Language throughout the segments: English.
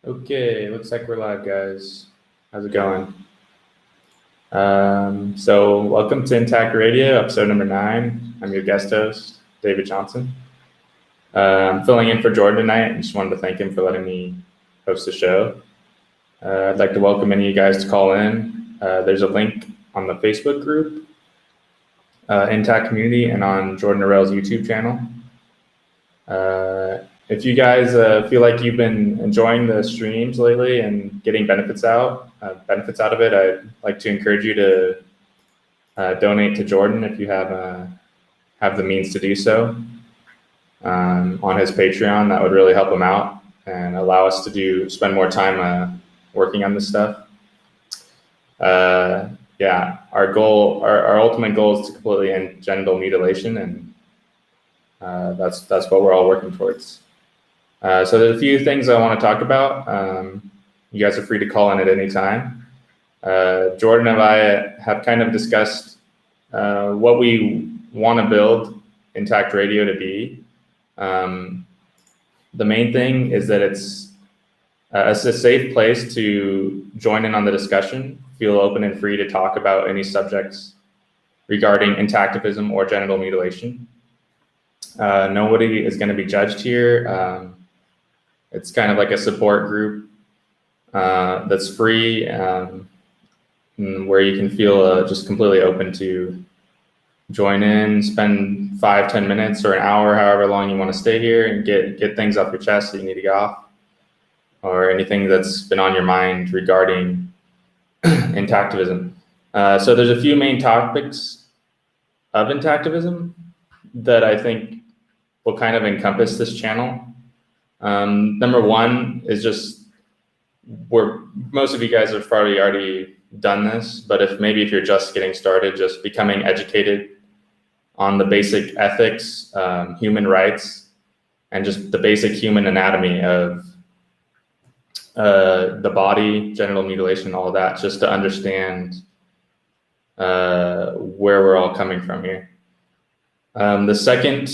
Okay, looks like we're live, guys. How's it going? So welcome to Intact Radio, episode number 9. I'm your guest host, David Johnson. I'm filling in for Jordan tonight and just wanted to thank him for letting me host the show. I'd like to welcome any of you guys to call in. There's a link on the Facebook group, Intact Community, and on Jordan Arel's YouTube channel. If you guys feel like you've been enjoying the streams lately and getting benefits out of it, I'd like to encourage you to donate to Jordan if you have the means to do so on his Patreon. That would really help him out and allow us to spend more time working on this stuff. Yeah, our ultimate goal is to completely end genital mutilation, and that's what we're all working towards. So there's a few things I want to talk about. You guys are free to call in at any time. Jordan and I have kind of discussed what we want to build Intact Radio to be. The main thing is that it's a safe place to join in on the discussion, feel open and free to talk about any subjects regarding intactivism or genital mutilation. Nobody is going to be judged here. It's kind of like a support group that's free, where you can feel just completely open to join in, spend 5-10 minutes or an hour, however long you want to stay here, and get things off your chest that you need to get off, or anything that's been on your mind regarding intactivism. So there's a few main topics of intactivism that I think will kind of encompass this channel. Number one is just where most of you guys have probably already done this, but if you're just getting started, just becoming educated on the basic ethics, human rights, and just the basic human anatomy of the body, genital mutilation, all of that, just to understand where we're all coming from here. The second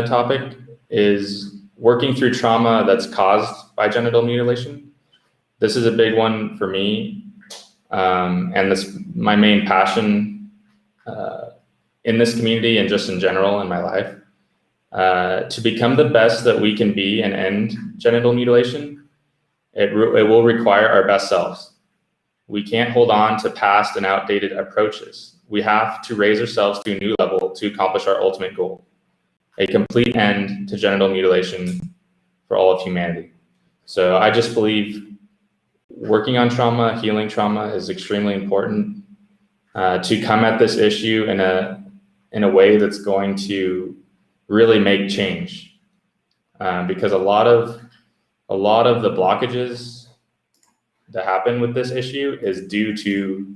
topic is working through trauma that's caused by genital mutilation. This is a big one for me, and this my main passion in this community and just in general in my life. To become the best that we can be and end genital mutilation, it will require our best selves. We can't hold on to past and outdated approaches. We have to raise ourselves to a new level to accomplish our ultimate goal: a complete end to genital mutilation for all of humanity. So I just believe working on trauma, healing trauma, is extremely important to come at this issue in a way that's going to really make change, because a lot of the blockages that happen with this issue is due to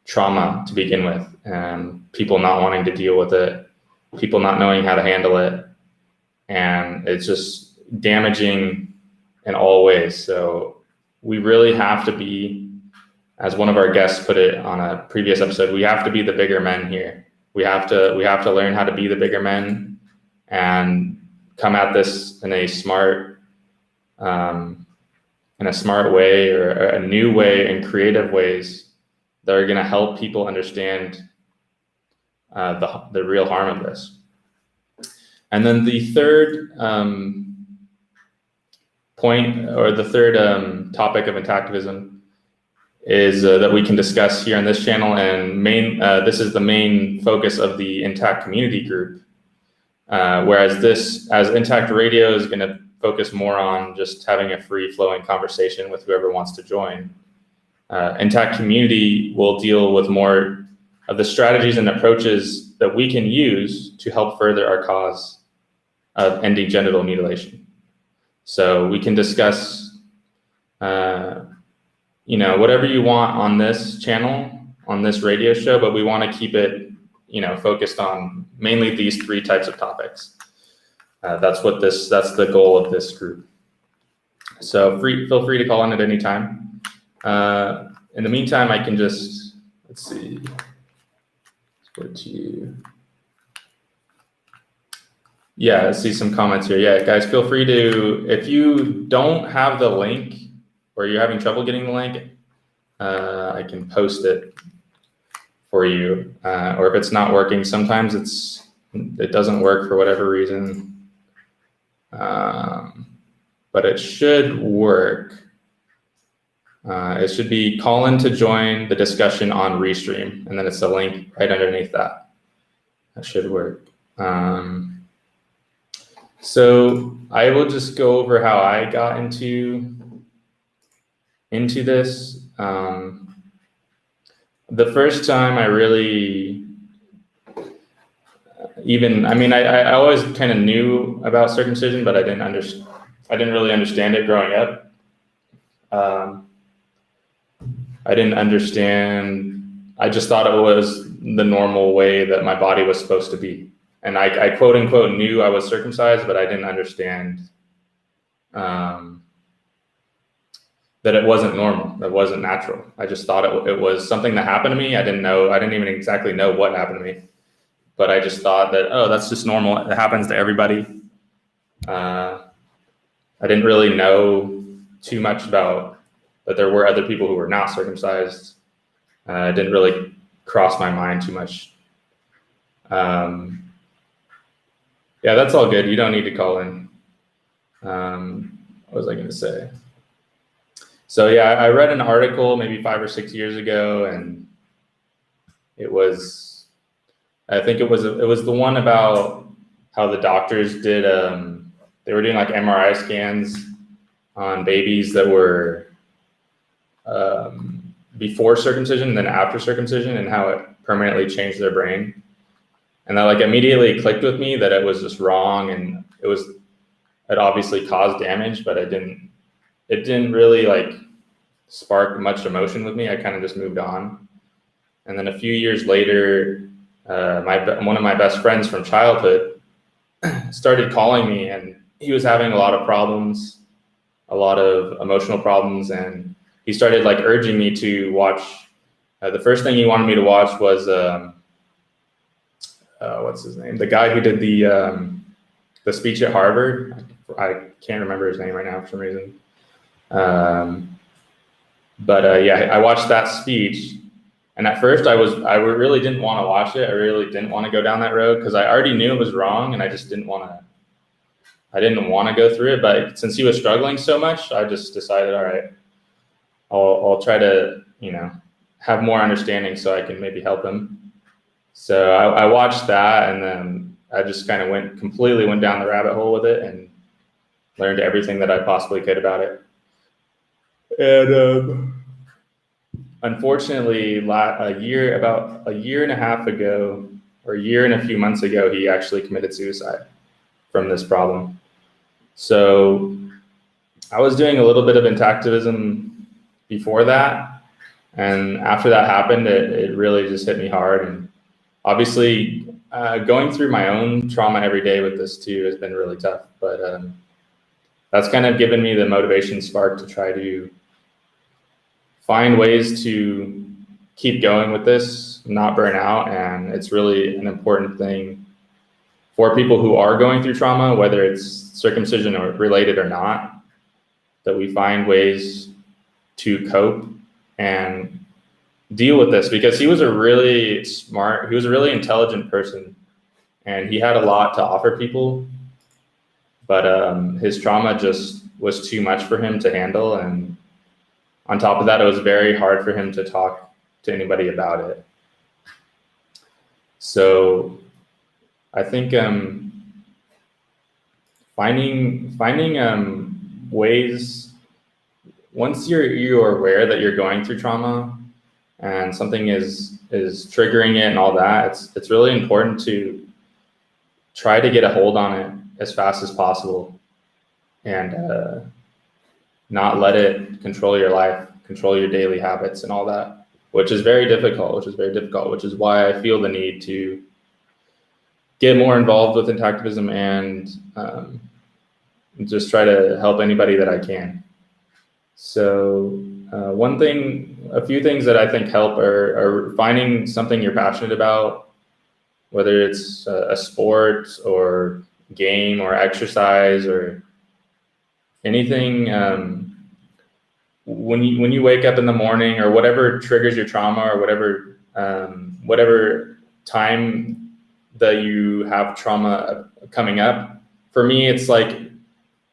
trauma to begin with, and people not wanting to deal with it, people not knowing how to handle it, and it's just damaging in all ways. So we really have to be, as one of our guests put it on a previous episode, we have to be the bigger men here. We have to learn how to be the bigger men and come at this in a smart way, or a new way, and creative ways that are going to help people understand the real harm of this. And then the third point, or the third topic of intactivism, is that we can discuss here on this channel, and this is the main focus of the Intact community group. Whereas as Intact Radio is going to focus more on just having a free-flowing conversation with whoever wants to join. Intact community will deal with more of the strategies and approaches that we can use to help further our cause of ending genital mutilation. So we can discuss, whatever you want on this channel, on this radio show, but we want to keep it, focused on mainly these 3 types of topics. That's the goal of this group. So feel free to call in at any time. In the meantime, I can just, let's see, let's go to Yeah, I see some comments here. Yeah, guys, feel free to, if you don't have the link or you're having trouble getting the link, I can post it for you. Or if it's not working, sometimes it doesn't work for whatever reason. But it should work. It should be call in to join the discussion on RESTREAM, and then it's a link right underneath that. That should work. So I will just go over how I got into this. The first time I really I always kind of knew about circumcision, but I didn't really understand it growing up. I didn't understand. I just thought it was the normal way that my body was supposed to be. And I quote unquote knew I was circumcised, but I didn't understand that it wasn't normal, that wasn't natural. I just thought it was something that happened to me. I didn't even exactly know what happened to me, but I just thought that, oh, that's just normal. It happens to everybody. I didn't really know too much about that there were other people who were not circumcised. It didn't really cross my mind too much. Yeah, that's all good. You don't need to call in. What was I going to say? So yeah, I read an article maybe 5 or 6 years ago, and I think it was the one about how the doctors did. They were doing like MRI scans on babies that were before circumcision and then after circumcision, and how it permanently changed their brain. And that like immediately clicked with me that it was just wrong, and it obviously caused damage, but it didn't really like spark much emotion with me. I kind of just moved on. And then a few years later, one of my best friends from childhood started calling me, and he was having a lot of problems, a lot of emotional problems. And he started like urging me to watch. The first thing he wanted me to watch was, what's his name? The guy who did the speech at Harvard. I can't remember his name right now for some reason. Yeah, I watched that speech, and at first I really didn't want to watch it. I really didn't want to go down that road because I already knew it was wrong, and I just didn't want to go through it. But since he was struggling so much, I just decided, all right, I'll try to, have more understanding so I can maybe help him. So I watched that, and then I just kind of went down the rabbit hole with it and learned everything that I possibly could about it. And unfortunately, about a year and a half ago, or a year and a few months ago, he actually committed suicide from this problem. So I was doing a little bit of intactivism before that, and after that happened, it really just hit me hard. And obviously, going through my own trauma every day with this too has been really tough. But that's kind of given me the motivation spark to try to find ways to keep going with this, not burn out. And it's really an important thing for people who are going through trauma, whether it's circumcision or related or not, that we find ways to cope and deal with this, because he was a really intelligent person, and he had a lot to offer people, but his trauma just was too much for him to handle. And on top of that, it was very hard for him to talk to anybody about it. So I think finding ways, once you're aware that you're going through trauma and something is triggering it and all that, it's really important to try to get a hold on it as fast as possible, and not let it control your life, control your daily habits and all that, which is very difficult, which is why I feel the need to get more involved with intactivism and just try to help anybody that I can. So a few things that I think help are finding something you're passionate about, whether it's a sport or game or exercise or anything. When you wake up in the morning, or whatever triggers your trauma, or whatever time that you have trauma coming up, for me, it's like,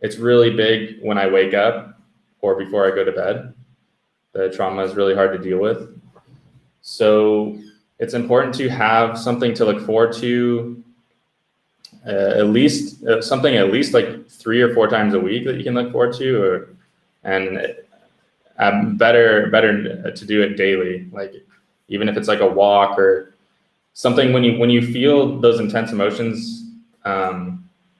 it's really big when I wake up or before I go to bed. The trauma is really hard to deal with. So it's important to have something to look forward to, at least like 3 or 4 times a week that you can look forward to, and better to do it daily. Like, even if it's like a walk or something, when you feel those intense emotions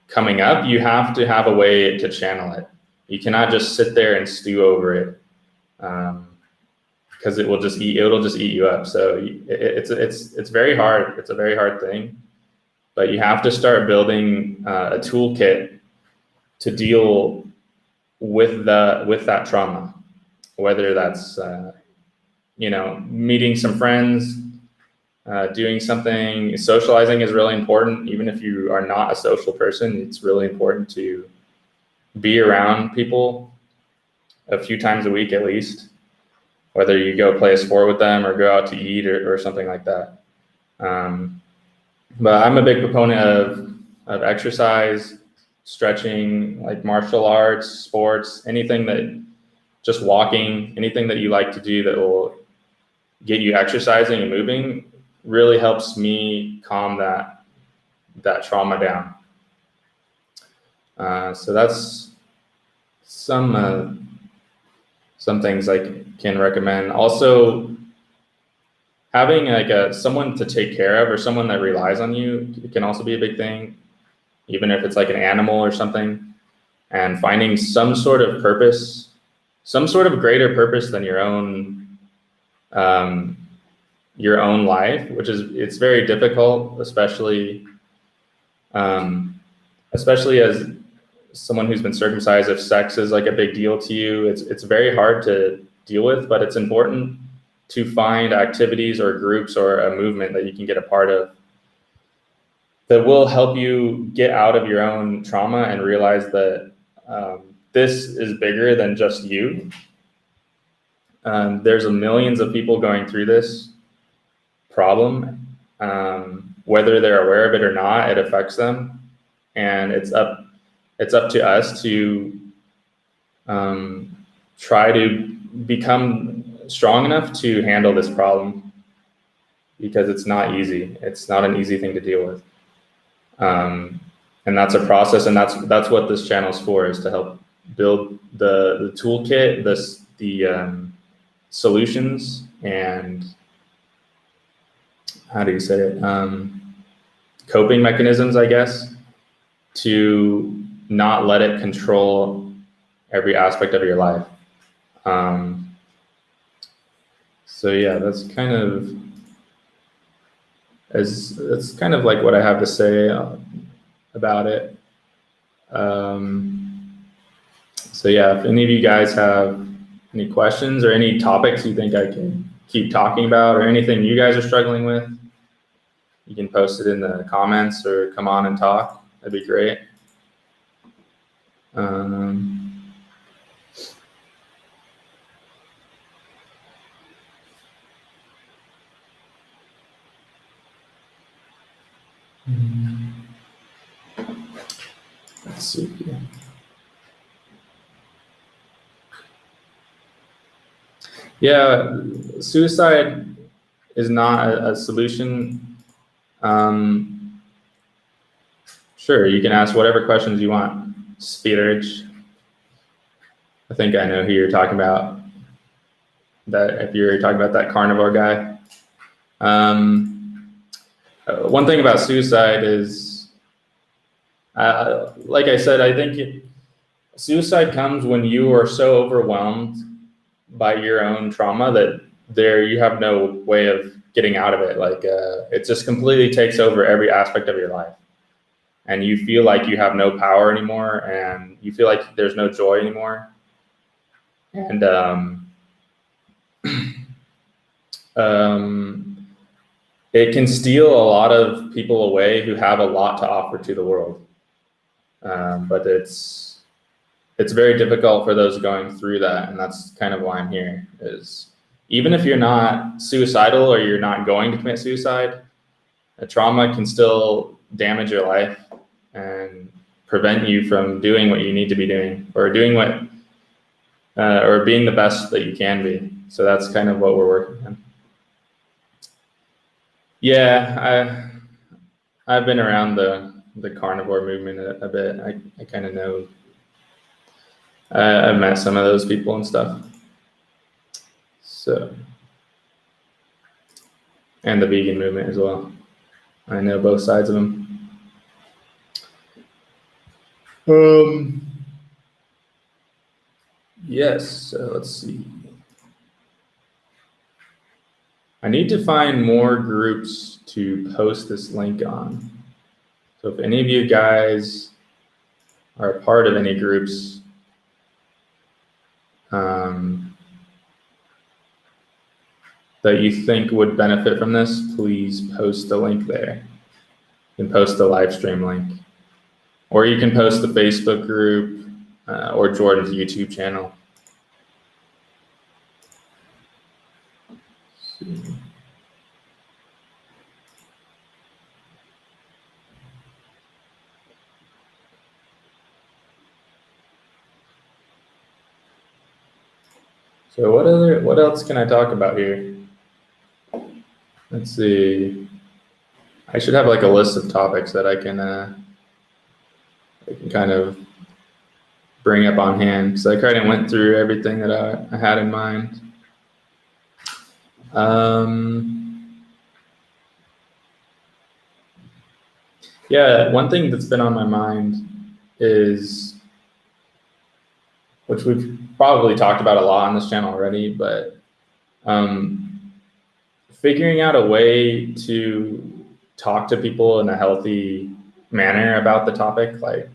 coming up, you have to have a way to channel it. You cannot just sit there and stew over it, because it'll just eat you up. So it's very hard. It's a very hard thing, but you have to start building a toolkit to deal with that trauma, whether that's meeting some friends, doing something. Socializing is really important. Even if you are not a social person, it's really important to be around people a few times a week at least, whether you go play a sport with them or go out to eat or something like that. But I'm a big proponent of exercise, stretching, like martial arts, sports, anything that, just walking, anything that you like to do that will get you exercising and moving, really helps me calm that trauma down. So that's some things I can recommend. Also, having like someone to take care of, or someone that relies on you, can also be a big thing, even if it's like an animal or something. And finding some sort of purpose, some sort of greater purpose than your own life, it's very difficult, especially as someone who's been circumcised. If sex is like a big deal to you, it's very hard to deal with, but it's important to find activities or groups or a movement that you can get a part of that will help you get out of your own trauma and realize that this is bigger than just you. There's millions of people going through this problem. Whether they're aware of it or not, it affects them, and it's up to us to try to become strong enough to handle this problem, because it's not easy. It's not an easy thing to deal with, and that's a process. And that's what this channel is for, is to help build the toolkit, the solutions, and how do you say it? Coping mechanisms, I guess, to not let it control every aspect of your life. So yeah, that's kind of like what I have to say about it. So yeah, if any of you guys have any questions or any topics you think I can keep talking about, or anything you guys are struggling with, you can post it in the comments or come on and talk. That'd be great. Let's see here. Yeah, suicide is not a solution. Sure, you can ask whatever questions you want. Speederich, I think I know who you're talking about. That if you're talking about that carnivore guy. One thing about suicide is, like I said, I think suicide comes when you are so overwhelmed by your own trauma that you have no way of getting out of it. Like it just completely takes over every aspect of your life, and you feel like you have no power anymore, and you feel like there's no joy anymore. And it can steal a lot of people away who have a lot to offer to the world. But it's very difficult for those going through that, and that's kind of why I'm here. Is even if you're not suicidal or you're not going to commit suicide, a trauma can still damage your life and prevent you from doing what you need to be doing, or doing what, or being the best that you can be. So that's kind of what we're working on. Yeah, I've been around the carnivore movement a bit. I kind of know. I've met some of those people and stuff. So, and the vegan movement as well. I know both sides of them. Yes, so let's see. I need to find more groups to post this link on. So if any of you guys are a part of any groups, that you think would benefit from this, please post the link there. You can post the live stream link, or you can post the Facebook group or Jordan's YouTube channel. Let's see. So what else can I talk about here? Let's see. I should have like a list of topics that I can kind of bring up on hand, because I kind of went through everything that I had in mind. Yeah, one thing that's been on my mind is, which we've probably talked about a lot on this channel already, but figuring out a way to talk to people in a healthy manner about the topic. Like,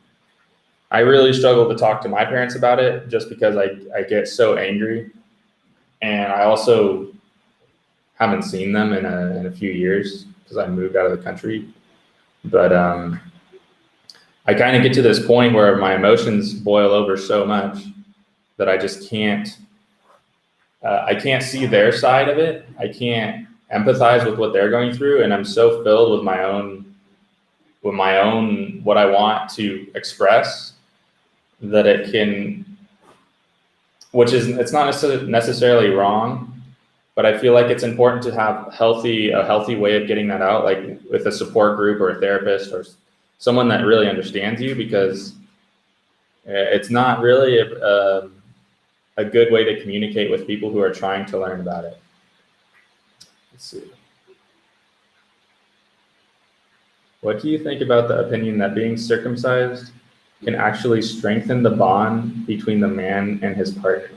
I really struggle to talk to my parents about it, just because I get so angry, and I also haven't seen them in a few years because I moved out of the country. But I kind of get to this point where my emotions boil over so much that I just can't. I can't see their side of it. I can't empathize with what they're going through, and I'm so filled with my own what I want to express, that it can, which is, it's not necessarily wrong, but I feel like it's important to have a healthy way of getting that out, like with a support group or a therapist or someone that really understands you, because it's not really a good way to communicate with people who are trying to learn about it. Let's see. What do you think about the opinion that being circumcised can actually strengthen the bond between the man and his partner?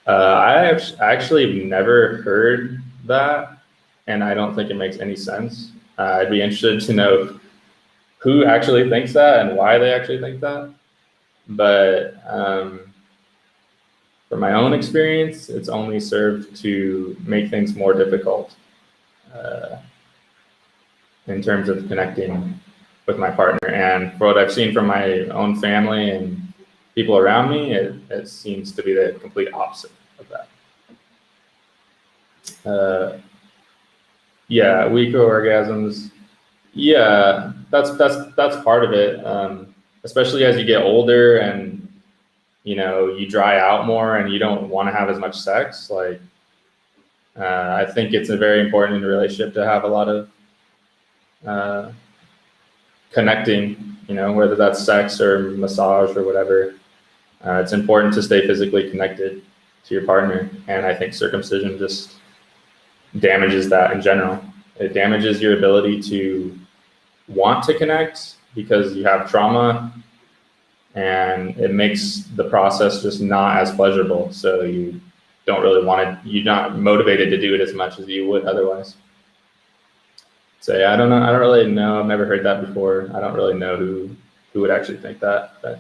I actually never heard that, and I don't think it makes any sense. I'd be interested to know who actually thinks that and why they actually think that. But from my own experience, it's only served to make things more difficult in terms of connecting with my partner. And for what I've seen from my own family and people around me, it seems to be the complete opposite of that. Yeah, weaker orgasms. Yeah, that's part of it. Especially as you get older and you dry out more and you don't want to have as much sex. Like, I think it's very important in a relationship to have a lot of connecting, whether that's sex or massage or whatever. It's important to stay physically connected to your partner. And I think circumcision just damages that in general. It damages your ability to want to connect because you have trauma, and it makes the process just not as pleasurable. So you don't really want to, you're not motivated to do it as much as you would otherwise. So yeah, I don't know. I don't really know. I've never heard that before. I don't really know who would actually think that, but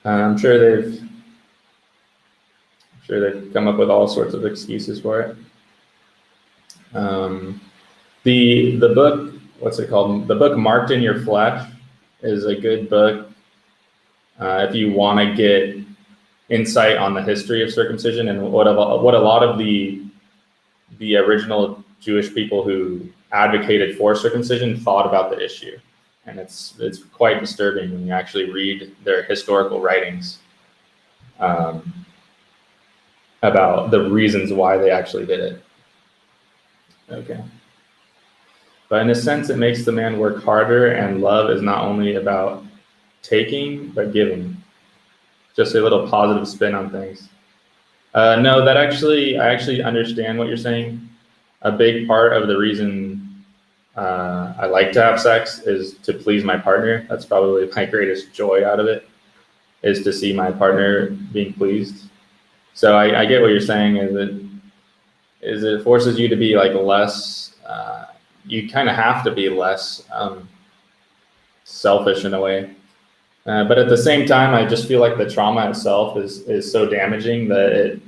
I'm sure they've come up with all sorts of excuses for it. The book, what's it called? The book Marked in Your Flesh is a good book if you want to get insight on the history of circumcision and what a lot of the original Jewish people who advocated for circumcision thought about the issue. And it's quite disturbing when you actually read their historical writings about the reasons why they actually did it. Okay. But in a sense, it makes the man work harder, and love is not only about taking, but giving. Just a little positive spin on things. No, I actually understand what you're saying. A big part of the reason I like to have sex is to please my partner. That's probably my greatest joy out of it, is to see my partner being pleased. So I get what you're saying, is it forces you to be like less, you kind of have to be less selfish in a way. But at the same time, I just feel like the trauma itself is so damaging that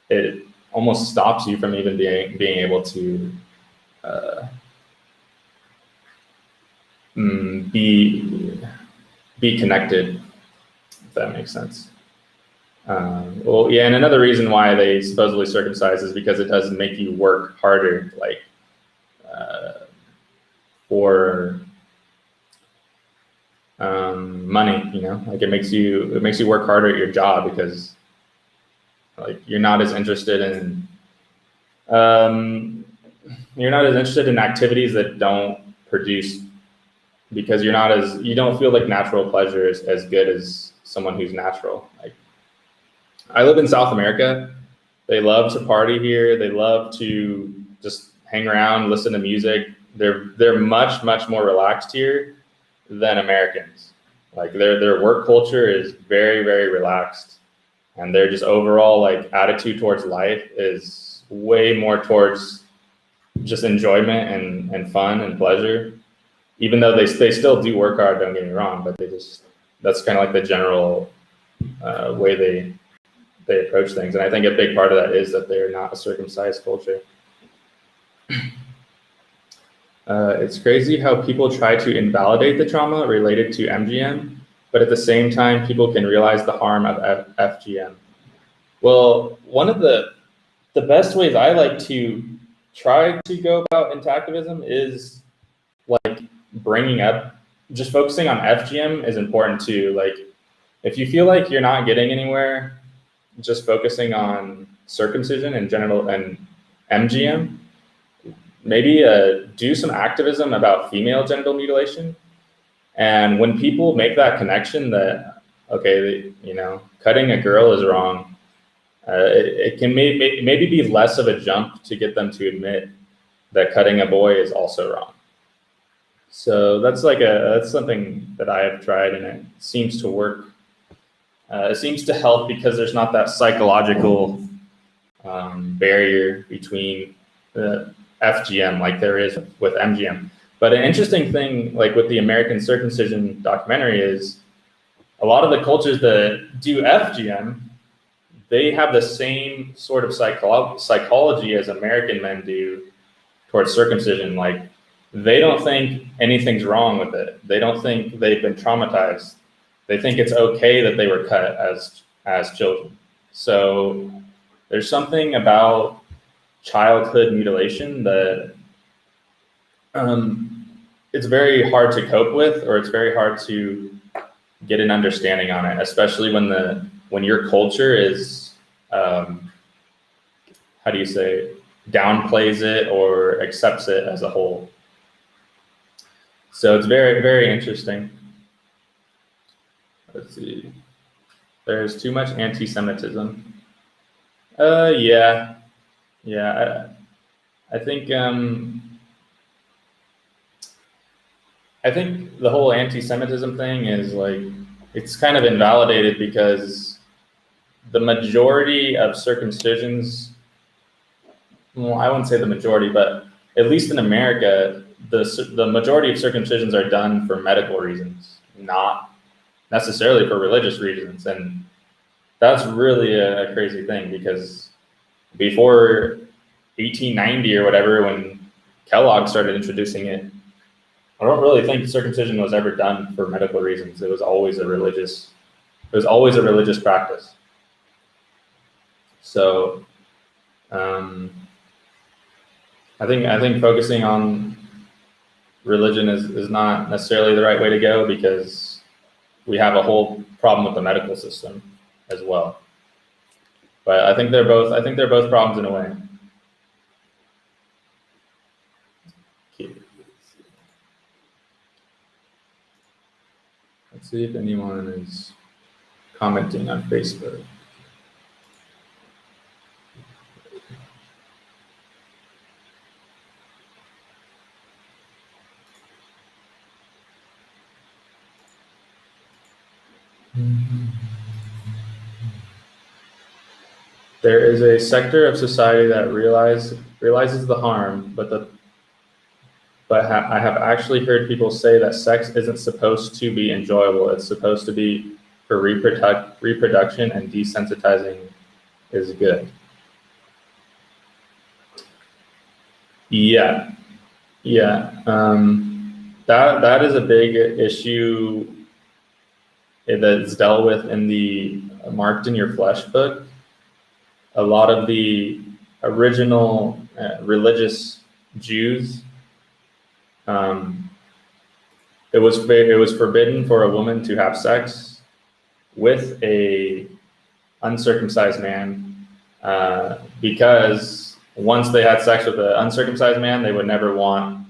it almost stops you from even being able to be connected, if that makes sense. Well, yeah, and another reason why they supposedly circumcise is because it does make you work harder, like for money, you know, like it makes you work harder at your job, because like you're not as interested in activities that don't produce, because you don't feel like natural pleasure is as good as someone who's natural. Like, I live in South America. They love to party here. They love to just hang around, listen to music. They're much more relaxed here than Americans. Like their work culture is very relaxed, and their just overall like attitude towards life is way more towards just enjoyment and fun and pleasure. Even though they still do work hard, don't get me wrong, but that's kind of like the general way they approach things. And I think a big part of that is that they're not a circumcised culture. It's crazy how people try to invalidate the trauma related to MGM, but at the same time, people can realize the harm of FGM. Well, one of the best ways I like to try to go about intactivism is like bringing up, just focusing on FGM is important too. Like, if you feel like you're not getting anywhere, just focusing on circumcision and genital and MGM, maybe do some activism about female genital mutilation. And when people make that connection that, okay, you know, cutting a girl is wrong, it can maybe be less of a jump to get them to admit that cutting a boy is also wrong. So that's something that I have tried, and it seems to work. It seems to help because there's not that psychological barrier between the FGM like there is with MGM. But an interesting thing, like with the American circumcision documentary, is a lot of the cultures that do FGM, they have the same sort of psychology as American men do towards circumcision. Like, they don't think anything's wrong with it. They don't think they've been traumatized. They think it's okay that they were cut as children. So there's something about childhood mutilation that it's very hard to cope with, or it's very hard to get an understanding on it, especially when your culture is, how do you say, downplays it or accepts it as a whole. So it's very interesting. Let's see. There's too much anti-Semitism. Yeah. I think the whole anti-Semitism thing is like, it's kind of invalidated because the majority of circumcisions, well, I wouldn't say the majority, but at least in America, the majority of circumcisions are done for medical reasons, not necessarily for religious reasons. And that's really a crazy thing, because before 1890 or whatever, when Kellogg started introducing it, I don't really think circumcision was ever done for medical reasons. It was always a religious practice. So I think focusing on religion is not necessarily the right way to go, because we have a whole problem with the medical system as well. But I think they're both problems in a way. Let's see if anyone is commenting on Facebook. There is a sector of society that realizes the harm, but I have actually heard people say that sex isn't supposed to be enjoyable. It's supposed to be for reproduction, and desensitizing is good. Yeah. That is a big issue that's dealt with in the Marked in Your Flesh book. A lot of the original religious Jews, it was forbidden for a woman to have sex with a uncircumcised man, because once they had sex with an uncircumcised man, they would never want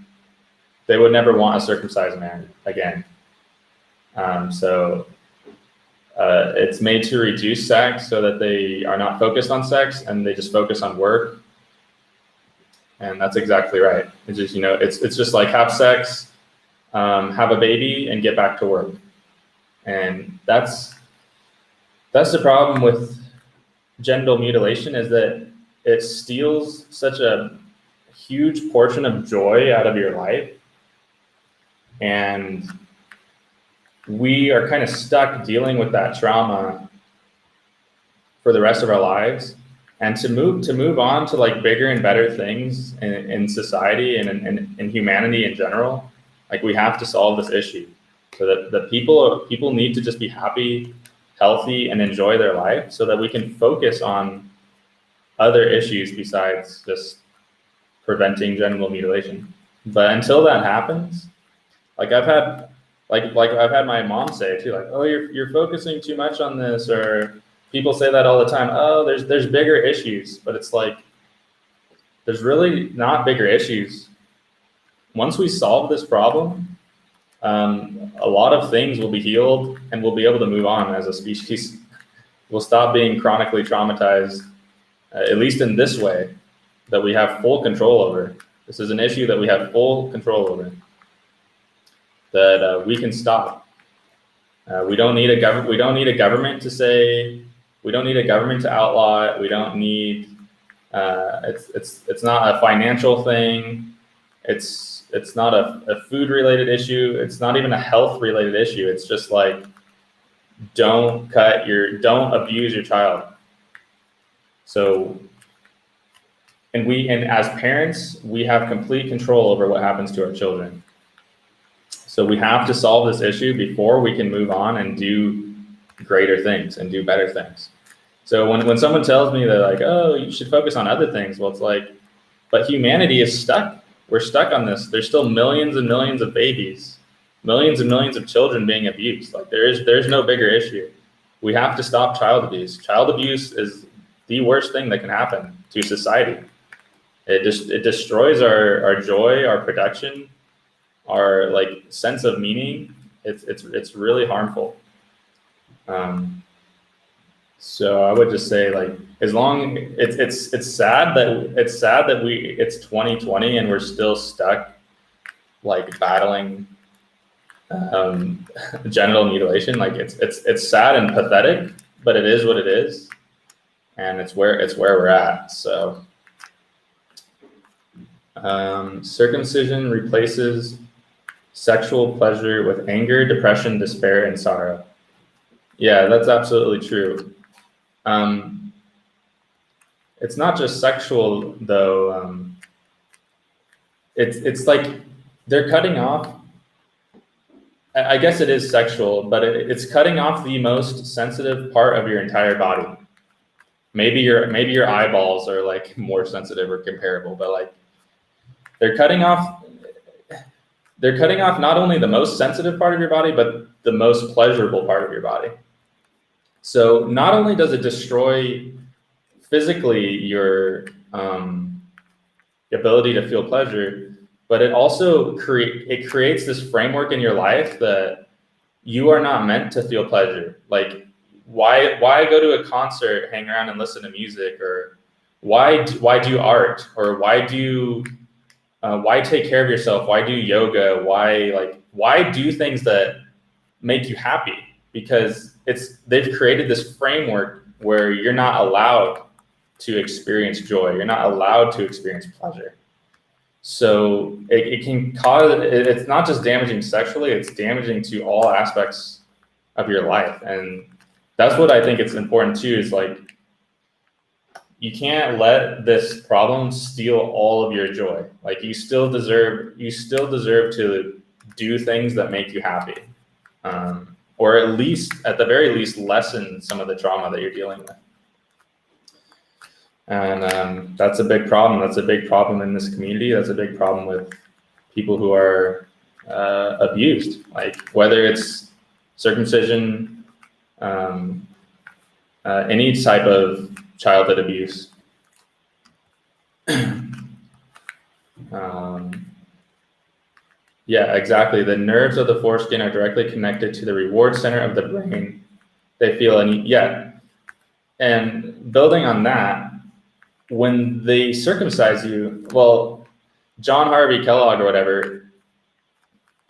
a circumcised man again. It's made to reduce sex so that they are not focused on sex and they just focus on work. And that's exactly right. It's just, it's just like have sex, have a baby, and get back to work. And that's the problem with genital mutilation, is that it steals such a huge portion of joy out of your life. And we are kind of stuck dealing with that trauma for the rest of our lives. And to move on to like bigger and better things in society and in humanity in general, like we have to solve this issue so that the people need to just be happy, healthy, and enjoy their life, so that we can focus on other issues besides just preventing genital mutilation. But until that happens, like I've had my mom say too, like, oh, you're focusing too much on this, or people say that all the time. Oh, there's bigger issues, but it's like, there's really not bigger issues. Once we solve this problem, a lot of things will be healed, and we'll be able to move on as a species. We'll stop being chronically traumatized, at least in this way, that we have full control over. This is an issue that we have full control over, that we can stop. We don't need a government to say. We don't need a government to outlaw it. We don't need. It's not a financial thing. It's not a food related issue. It's not even a health related issue. It's just like, don't abuse your child. So, and as parents, we have complete control over what happens to our children. So we have to solve this issue before we can move on and do greater things and do better things. So when someone tells me that, like, oh, you should focus on other things, well, it's like, but humanity is stuck. We're stuck on this. There's still millions and millions of babies, millions and millions of children being abused. Like there's no bigger issue. We have to stop child abuse. Child abuse is the worst thing that can happen to society. It destroys our joy, our production, our like sense of meaning. It's really harmful. So I would just say, like, as long it's sad that it's 2020 and we're still stuck like battling genital mutilation. Like it's sad and pathetic, but it is what it is, and it's where we're at. So circumcision replaces sexual pleasure with anger, depression, despair, and sorrow. Yeah, that's absolutely true. It's not just sexual though. It's like they're cutting off I guess it is sexual, but it's cutting off the most sensitive part of your entire body. Maybe your eyeballs are like more sensitive or comparable, but like they're cutting off not only the most sensitive part of your body, but the most pleasurable part of your body. So not only does it destroy physically your ability to feel pleasure, but it also creates this framework in your life that you are not meant to feel pleasure. Like why go to a concert, hang around and listen to music, or why do art, or why take care of yourself? Why do yoga? Why do things that make you happy? Because they've created this framework where you're not allowed to experience joy. You're not allowed to experience pleasure. So it can cause, it's not just damaging sexually, it's damaging to all aspects of your life. And that's what I think it's important too, is like, you can't let this problem steal all of your joy. Like you still deserve to do things that make you happy. Or at the very least, lessen some of the trauma that you're dealing with. And that's a big problem. That's a big problem in this community. That's a big problem with people who are abused, like whether it's circumcision, any type of childhood abuse. Yeah, exactly. The nerves of the foreskin are directly connected to the reward center of the brain. They feel and building on that, when they circumcise you, well, John Harvey Kellogg or whatever,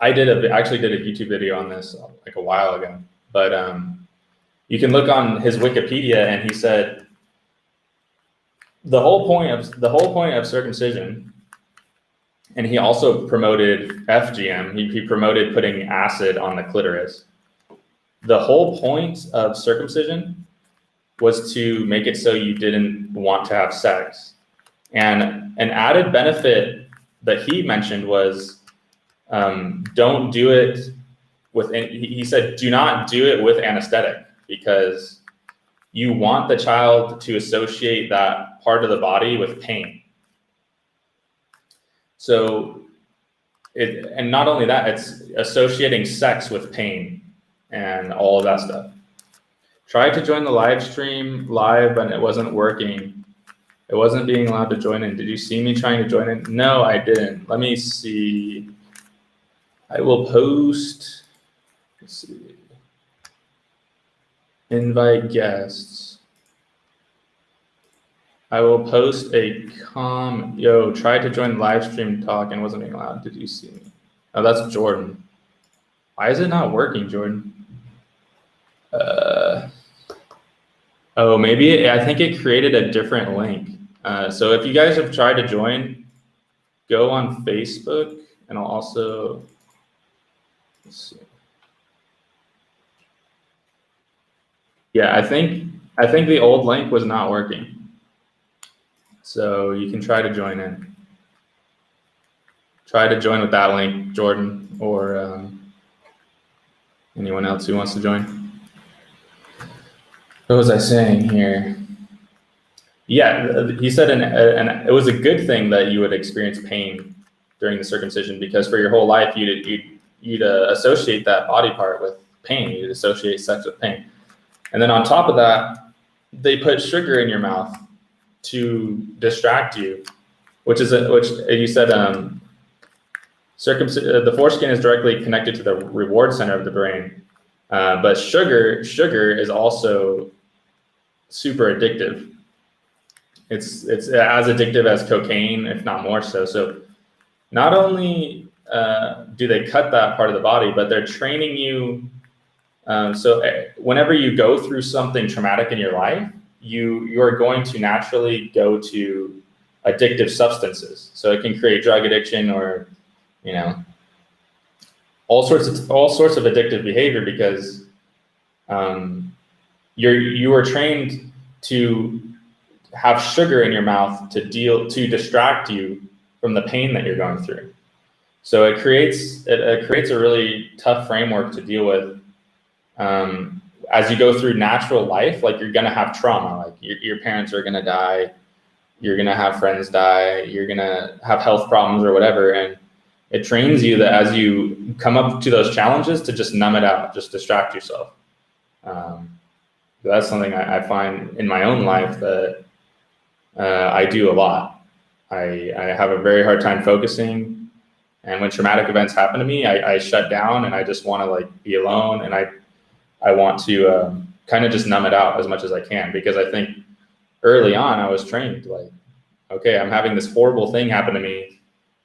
I actually did a YouTube video on this like a while ago, but you can look on his Wikipedia, and he said the whole point of circumcision, and he also promoted FGM. He promoted putting acid on the clitoris. The whole point of circumcision was to make it so you didn't want to have sex. And an added benefit that he mentioned was don't do it he said, do not do it with anesthetic, because you want the child to associate that part of the body with pain. So, and not only that, it's associating sex with pain and all of that stuff. Tried to join the live stream live, and it wasn't working. It wasn't being allowed to join in. Did you see me trying to join in? No, I didn't. Let me see. I will post. Let's see. Invite guests. I will post a tried to join live stream talk and wasn't being allowed. Did you see me? Oh, that's Jordan. Why is it not working, Jordan? Oh, maybe I think it created a different link. So if you guys have tried to join, go on Facebook, and I'll also, let's see. Yeah, I think the old link was not working. So you can try to join in. Try to join with that link, Jordan, or anyone else who wants to join. What was I saying here? Yeah, he said, and it was a good thing that you would experience pain during the circumcision, because for your whole life you'd associate that body part with pain. You'd associate sex with pain, and then on top of that, they put sugar in your mouth to distract you, which you said the foreskin is directly connected to the reward center of the brain, but sugar is also super addictive. It's as addictive as cocaine, if not more so. So not only do they cut that part of the body, but they're training you. So whenever you go through something traumatic in your life, you are going to naturally go to addictive substances. So it can create drug addiction, or all sorts of addictive behavior, because you are trained to have sugar in your mouth to distract you from the pain that you're going through. So it creates a really tough framework to deal with. As you go through natural life, like you're gonna have trauma, like your parents are gonna die, you're gonna have friends die, you're gonna have health problems or whatever, and it trains you that as you come up to those challenges to just numb it out, just distract yourself. That's something I find in my own life that I do a lot. I have a very hard time focusing, and when traumatic events happen to me, I shut down and I just want to like be alone, and I want to kind of just numb it out as much as I can, because I think early on I was trained like, okay, I'm having this horrible thing happen to me,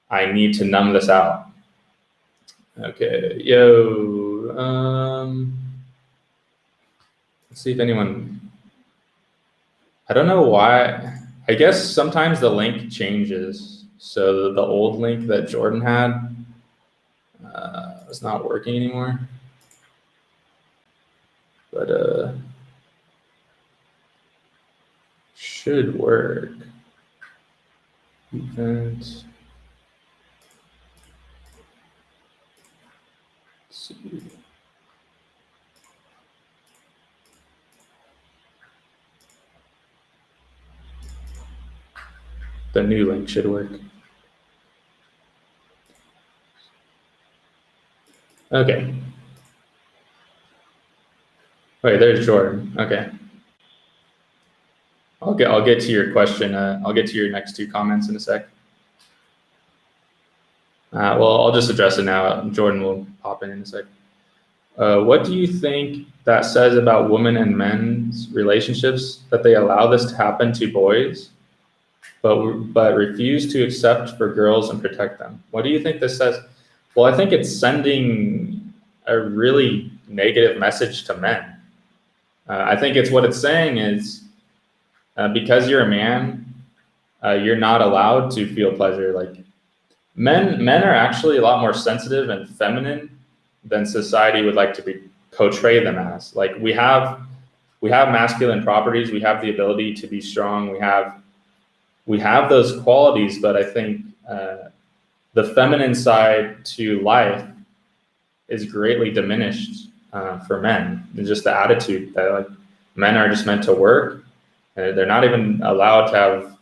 I need to numb this out. Okay, let's see if anyone, I don't know why, I guess sometimes the link changes. So the old link that Jordan had is not working anymore. But should work. Event. Let's see. The new link should work. Okay. Wait, there's Jordan. Okay. I'll get to your question. I'll get to your next two comments in a sec. Well, I'll just address it now. Jordan will pop in a sec. What do you think that says about women and men's relationships that they allow this to happen to boys, but refuse to accept for girls and protect them? What do you think this says? Well, I think it's sending a really negative message to men. I think it's what it's saying is, because you're a man, you're not allowed to feel pleasure. Like men are actually a lot more sensitive and feminine than society would like to portray them as. Like we have masculine properties, we have the ability to be strong, we have those qualities, but I think the feminine side to life is greatly diminished for men. And just the attitude that like men are just meant to work, and they're not even allowed to have,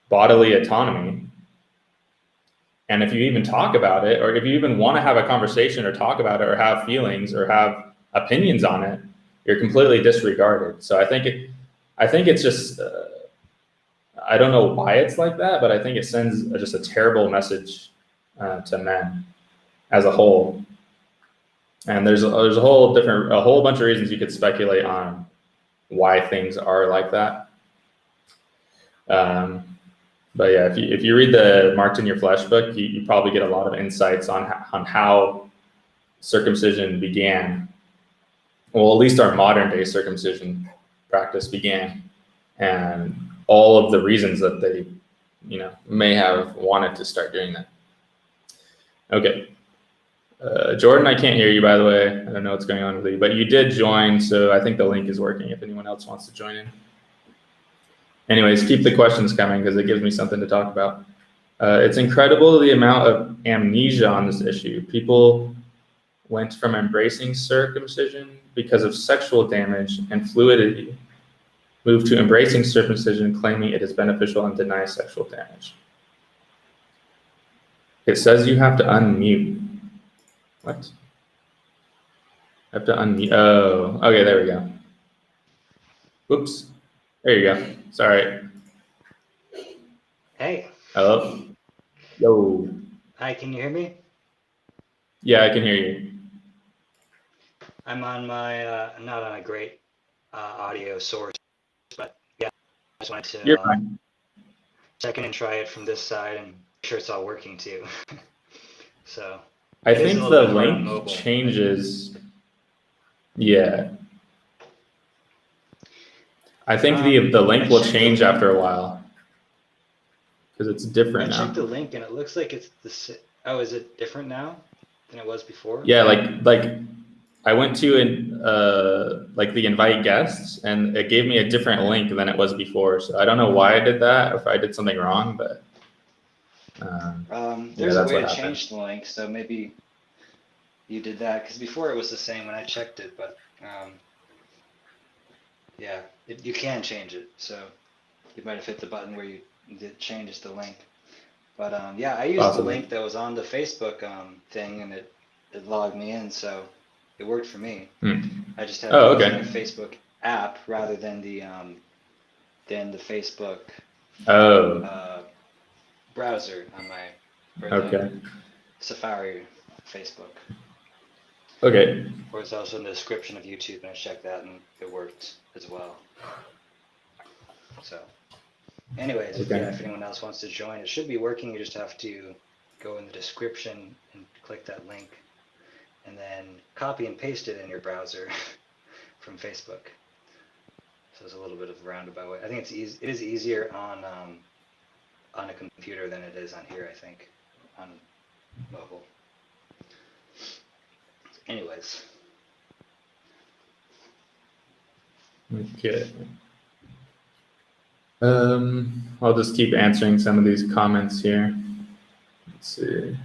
bodily autonomy. And if you even talk about it, or if you even want to have a conversation or talk about it or have feelings or have opinions on it, you're completely disregarded. So I think it's just, I don't know why it's like that, but I think it sends just a terrible message to men as a whole. And there's a whole bunch of reasons you could speculate on why things are like that. But yeah, if you read the Marked in Your Flesh book, you probably get a lot of insights on how circumcision began. Well, at least our modern day circumcision practice began, and all of the reasons that they, may have wanted to start doing that. Okay. Jordan, I can't hear you, by the way. I don't know what's going on with you, but you did join, so I think the link is working if anyone else wants to join in. Anyways, keep the questions coming because it gives me something to talk about. It's incredible the amount of amnesia on this issue. People went from embracing circumcision because of sexual damage and fluidity, moved to embracing circumcision, claiming it is beneficial, and deny sexual damage. It says you have to unmute. What? I have to unmute. Oh, okay, there we go. Whoops. There you go. Sorry. Hey. Hello. Yo. Hi, can you hear me? Yeah, I can hear you. I'm on my, not on a great audio source, but yeah, I just wanted to You're fine. check in and try it from this side and make sure it's all working too. So I think the link changes. Yeah. I think the link will change after a while because it's different now. I checked the link and it looks like it's the. Oh, is it different now than it was before? Yeah, like I went to like the invite guests, and it gave me a different link than it was before. So I don't know why I did that, or if I did something wrong, but There's a that's way what to happened. change the link, so maybe you did that, because before it was the same when I checked it, but yeah, you can change it, so you might have hit the button where you did changes the link. But yeah, I used the Possibly. link that was on the Facebook thing, and it logged me in, so it worked for me. I just had to Oh, use okay. my Facebook app rather than the Facebook browser on my Okay. Safari Facebook. Okay. Or it's also in the description of YouTube, and I checked that, and it worked as well. So, anyways, Okay. yeah, if anyone else wants to join, it should be working. You just have to go in the description and click that link, and then copy and paste it in your browser from Facebook. So it's a little bit of a roundabout way. I think it is easier on a computer than it is on here, I think, on mobile. Anyways. Okay. I'll just keep answering some of these comments here. Let's see.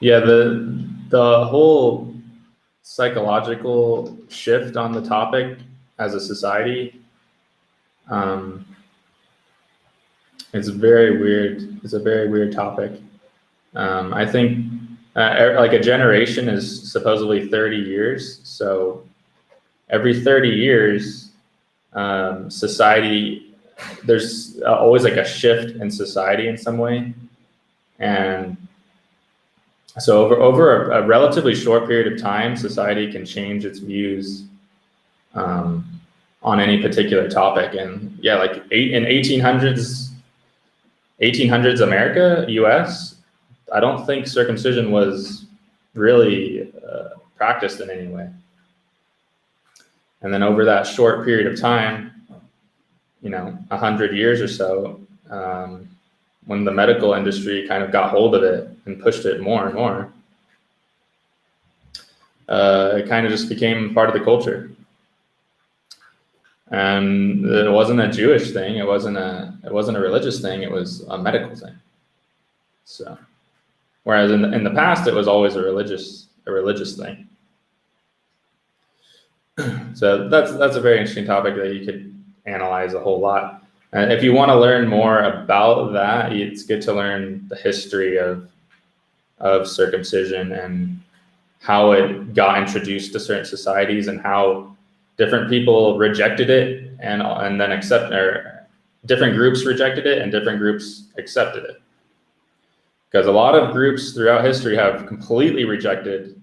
Yeah, the whole psychological shift on the topic as a society, it's very weird. It's a very weird topic. I think like a generation is supposedly 30 years. So every 30 years, society, there's always like a shift in society in some way. And so over a relatively short period of time, society can change its views on any particular topic. And yeah, like in 1800s America, US, I don't think circumcision was really practiced in any way. And then over that short period of time, 100 years or so, when the medical industry kind of got hold of it and pushed it more and more, it kind of just became part of the culture. And it wasn't a Jewish thing. It wasn't a religious thing. It was a medical thing. So, whereas in the past, it was always a religious thing. So that's a very interesting topic that you could analyze a whole lot. And if you want to learn more about that, it's good to learn the history of circumcision and how it got introduced to certain societies and how different people rejected it and then different groups rejected it and different groups accepted it. Because a lot of groups throughout history have completely rejected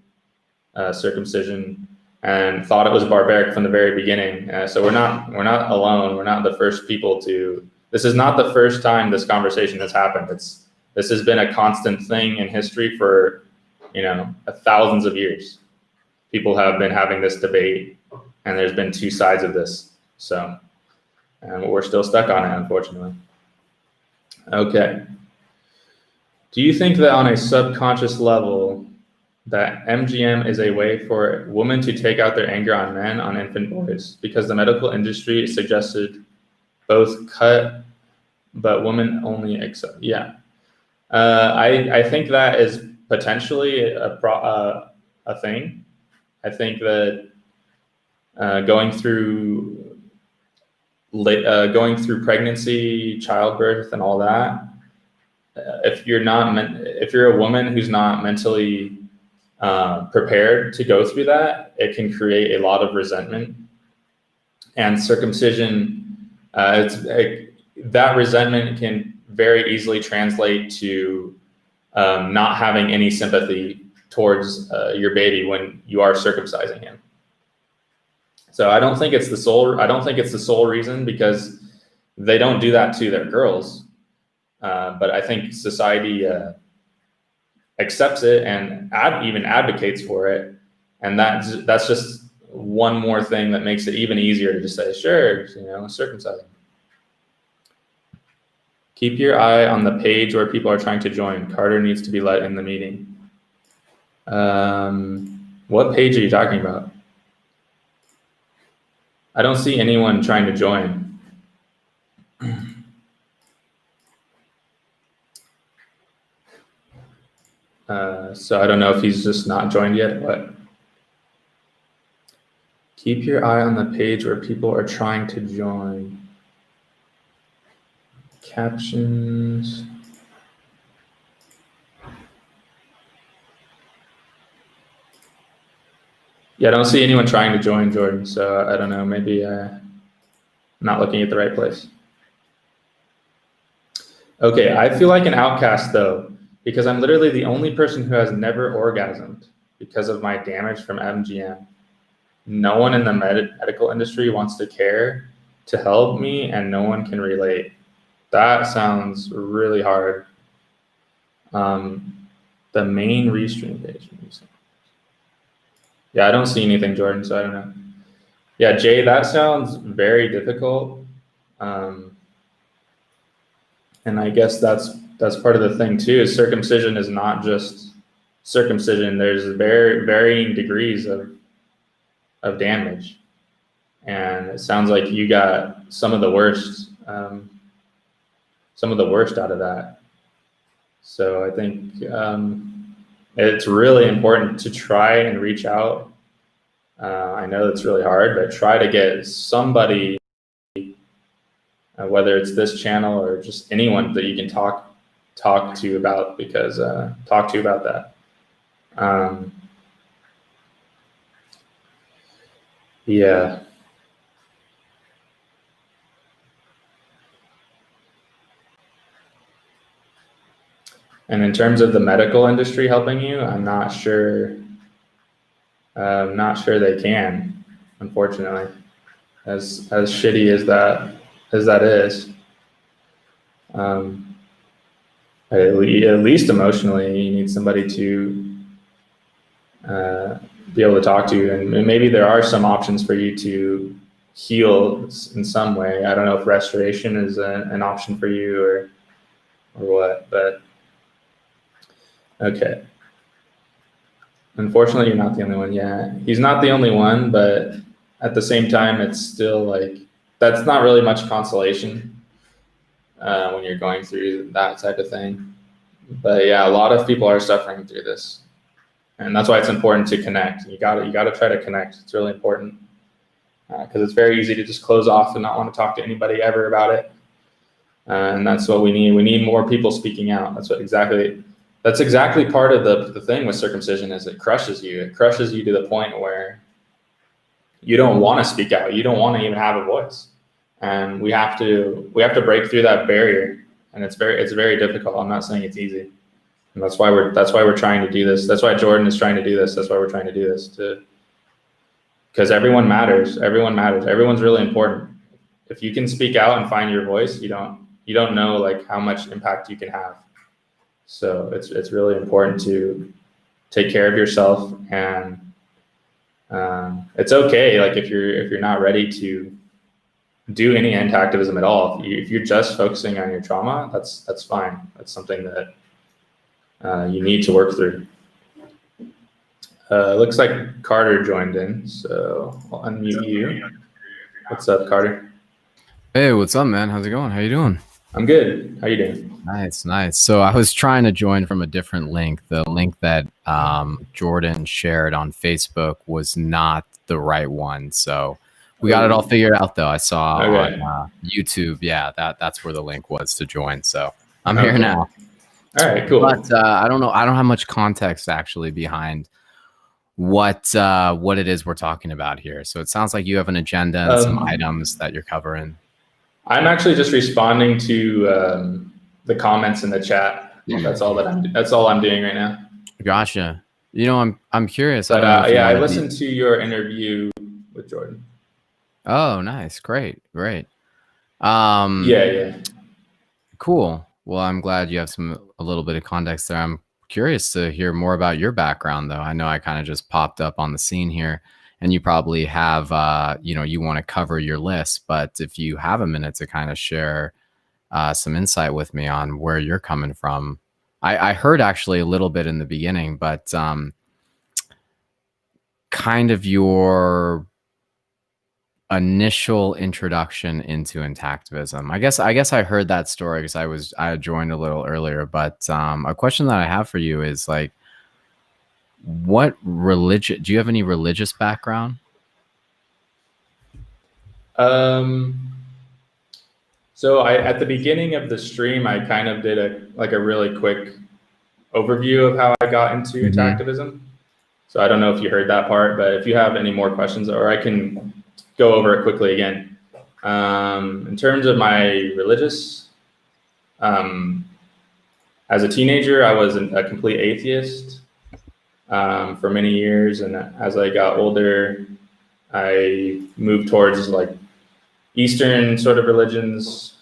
circumcision and thought it was barbaric from the very beginning. So we're not alone. We're not the first people to. This is not the first time this conversation has happened. This has been a constant thing in history for thousands of years. People have been having this debate, and there's been two sides of this. So, and we're still stuck on it, unfortunately. Okay. Do you think that on a subconscious level, that MGM is a way for women to take out their anger on men, on infant boys, because the medical industry suggested both cut, but women only accept? Yeah, I think that is potentially a thing. I think that going through pregnancy, childbirth, and all that, if you're a woman who's not mentally prepared to go through that, it can create a lot of resentment. And circumcision, that resentment can very easily translate to not having any sympathy towards your baby when you are circumcising him. So I don't think it's the sole reason, because they don't do that to their girls. But I think society accepts it and even advocates for it, and that's just one more thing that makes it even easier to just say, sure, circumcise. Keep your eye on the page where people are trying to join. Carter needs to be let in the meeting. What page are you talking about? I don't see anyone trying to join. So I don't know if he's just not joined yet, but keep your eye on the page where people are trying to join. Captions. Yeah, I don't see anyone trying to join, Jordan. So I don't know, maybe I'm not looking at the right place. Okay, I feel like an outcast though, because I'm literally the only person who has never orgasmed because of my damage from MGM. No one in the medical industry wants to care to help me, and no one can relate. That sounds really hard. The main restream page. Yeah, I don't see anything, Jordan, so I don't know. Yeah, Jay, that sounds very difficult. And I guess that's part of the thing too, is circumcision is not just circumcision. There's varying degrees of damage. And it sounds like you got some of the worst out of that. So I think it's really important to try and reach out. I know it's really hard, but try to get somebody, whether it's this channel or just anyone that you can talk to about, because talk to you about that. Yeah. And in terms of the medical industry helping you, I'm not sure. Not sure they can, unfortunately, as shitty as that is. At least emotionally, you need somebody to be able to talk to you, and maybe there are some options for you to heal in some way. I don't know if restoration is an option for you or what, but okay. Unfortunately, you're not the only one. Yeah, he's not the only one, but at the same time, it's still like, that's not really much consolation when you're going through that type of thing. But yeah, a lot of people are suffering through this, and that's why it's important to connect. You gotta try to connect. It's really important, because it's very easy to just close off and not want to talk to anybody ever about it. And that's what we need. We need more people speaking out. That's exactly part of the thing with circumcision, is it crushes you. It crushes you to the point where you don't want to speak out. You don't want to even have a voice. And we have to break through that barrier. And it's very difficult. I'm not saying it's easy. And that's why we're trying to do this. That's why Jordan is trying to do this. That's why we're trying to do this, because everyone matters. Everyone matters. Everyone's really important. If you can speak out and find your voice, you don't know like how much impact you can have. So it's really important to take care of yourself, and it's okay. Like if you're not ready to do any anti-activism at all, if you're just focusing on your trauma, that's fine. That's something that you need to work through. Looks like Carter joined in, so I'll unmute you. What's up, Carter? Hey, what's up, man? How's it going? How you doing? I'm good. How you doing? Nice. So I was trying to join from a different link. The link that Jordan shared on Facebook was not the right one. So we got it all figured out, though. I saw on YouTube. Yeah, that's where the link was to join. So I'm here now. All right, cool. But I don't know. I don't have much context actually behind what it is we're talking about here. So it sounds like you have an agenda and some items that you're covering. I'm actually just responding to the comments in the chat. That's all I'm doing right now. Gotcha. You know, I'm curious. But I listened to your interview with Jordan. Oh, nice. Great. Yeah. Cool. Well, I'm glad you have a little bit of context there. I'm curious to hear more about your background, though. I know I kind of just popped up on the scene here, and you probably have, you want to cover your list, but if you have a minute to kind of share some insight with me on where you're coming from. I heard actually a little bit in the beginning, but kind of your initial introduction into intactivism. I guess I heard that story because I had joined a little earlier. But a question that I have for you is like, what religion? Do you have any religious background? So at the beginning of the stream, I kind of did a really quick overview of how I got into intactivism. So I don't know if you heard that part, but if you have any more questions, or I can go over it quickly again. In terms of my religious, as a teenager, I was a complete atheist for many years, and as I got older, I moved towards like Eastern sort of religions,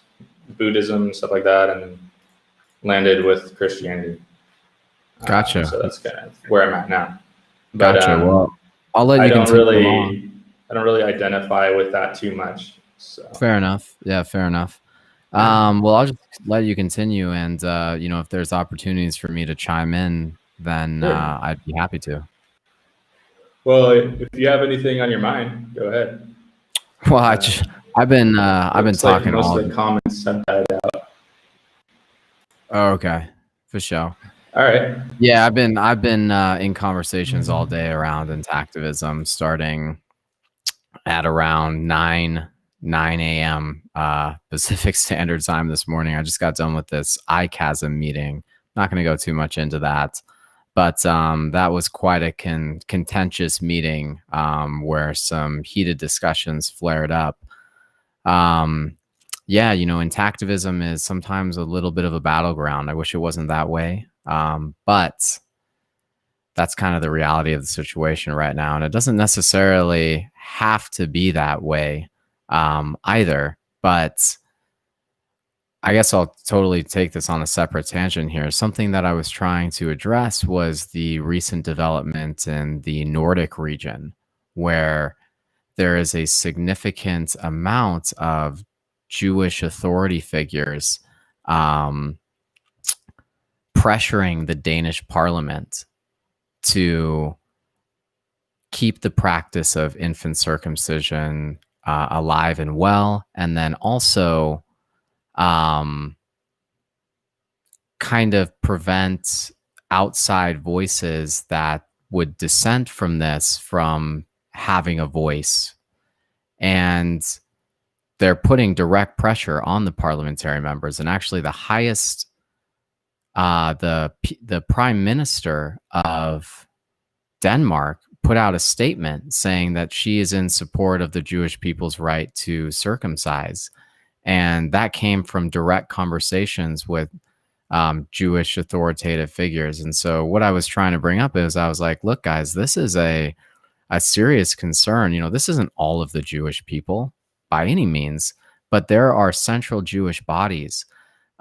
Buddhism, stuff like that, and landed with Christianity. Gotcha. So that's kind of where I'm at now. But, gotcha. Well, I'll let you I don't continue. I don't really identify with that too much. So. Fair enough. Yeah, fair enough. Well, I'll just let you continue, and you know, if there's opportunities for me to chime in, then Sure. I'd be happy to. Well, if you have anything on your mind, go ahead. Well, I've been talking most all of the comments have died out. Oh, okay, for sure. All right. Yeah, I've been in conversations all day around intactivism, starting at around 9 a.m. Pacific Standard Time this morning. I just got done with this ICASM meeting. Not going to go too much into that, but that was quite a contentious meeting where some heated discussions flared up. Yeah, you know, intactivism is sometimes a little bit of a battleground. I wish it wasn't that way, but that's kind of the reality of the situation right now. And it doesn't necessarily have to be that way either. But I guess I'll totally take this on a separate tangent here. Something that I was trying to address was the recent development in the Nordic region, where there is a significant amount of Jewish authority figures pressuring the Danish parliament to keep the practice of infant circumcision alive and well, and then also kind of prevent outside voices that would dissent from this from having a voice. And they're putting direct pressure on the parliamentary members. And actually the highest, the prime minister of Denmark put out a statement saying that she is in support of the Jewish people's right to circumcise. And that came from direct conversations with Jewish authoritative figures. And so what I was trying to bring up is I was like, look, guys, this is a serious concern. You know, this isn't all of the Jewish people by any means, but there are central Jewish bodies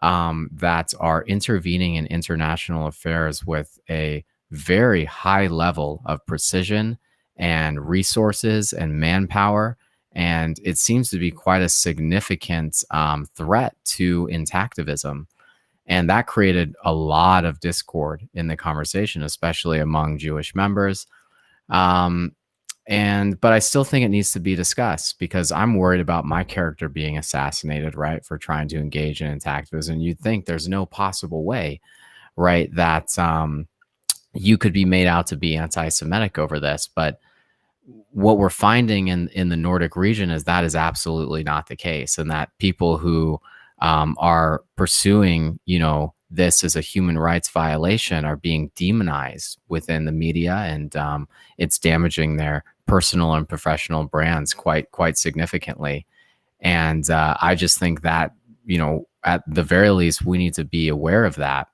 that are intervening in international affairs with a very high level of precision and resources and manpower. And it seems to be quite a significant threat to intactivism. And that created a lot of discord in the conversation, especially among Jewish members. But I still think it needs to be discussed because I'm worried about my character being assassinated, right, for trying to engage in intactivism. You'd think there's no possible way, right, that you could be made out to be anti-Semitic over this. But what we're finding in the Nordic region is that is absolutely not the case, and that people who are pursuing, you know, this as a human rights violation are being demonized within the media, and it's damaging their personal and professional brands quite significantly. And I just think that, you know, at the very least, we need to be aware of that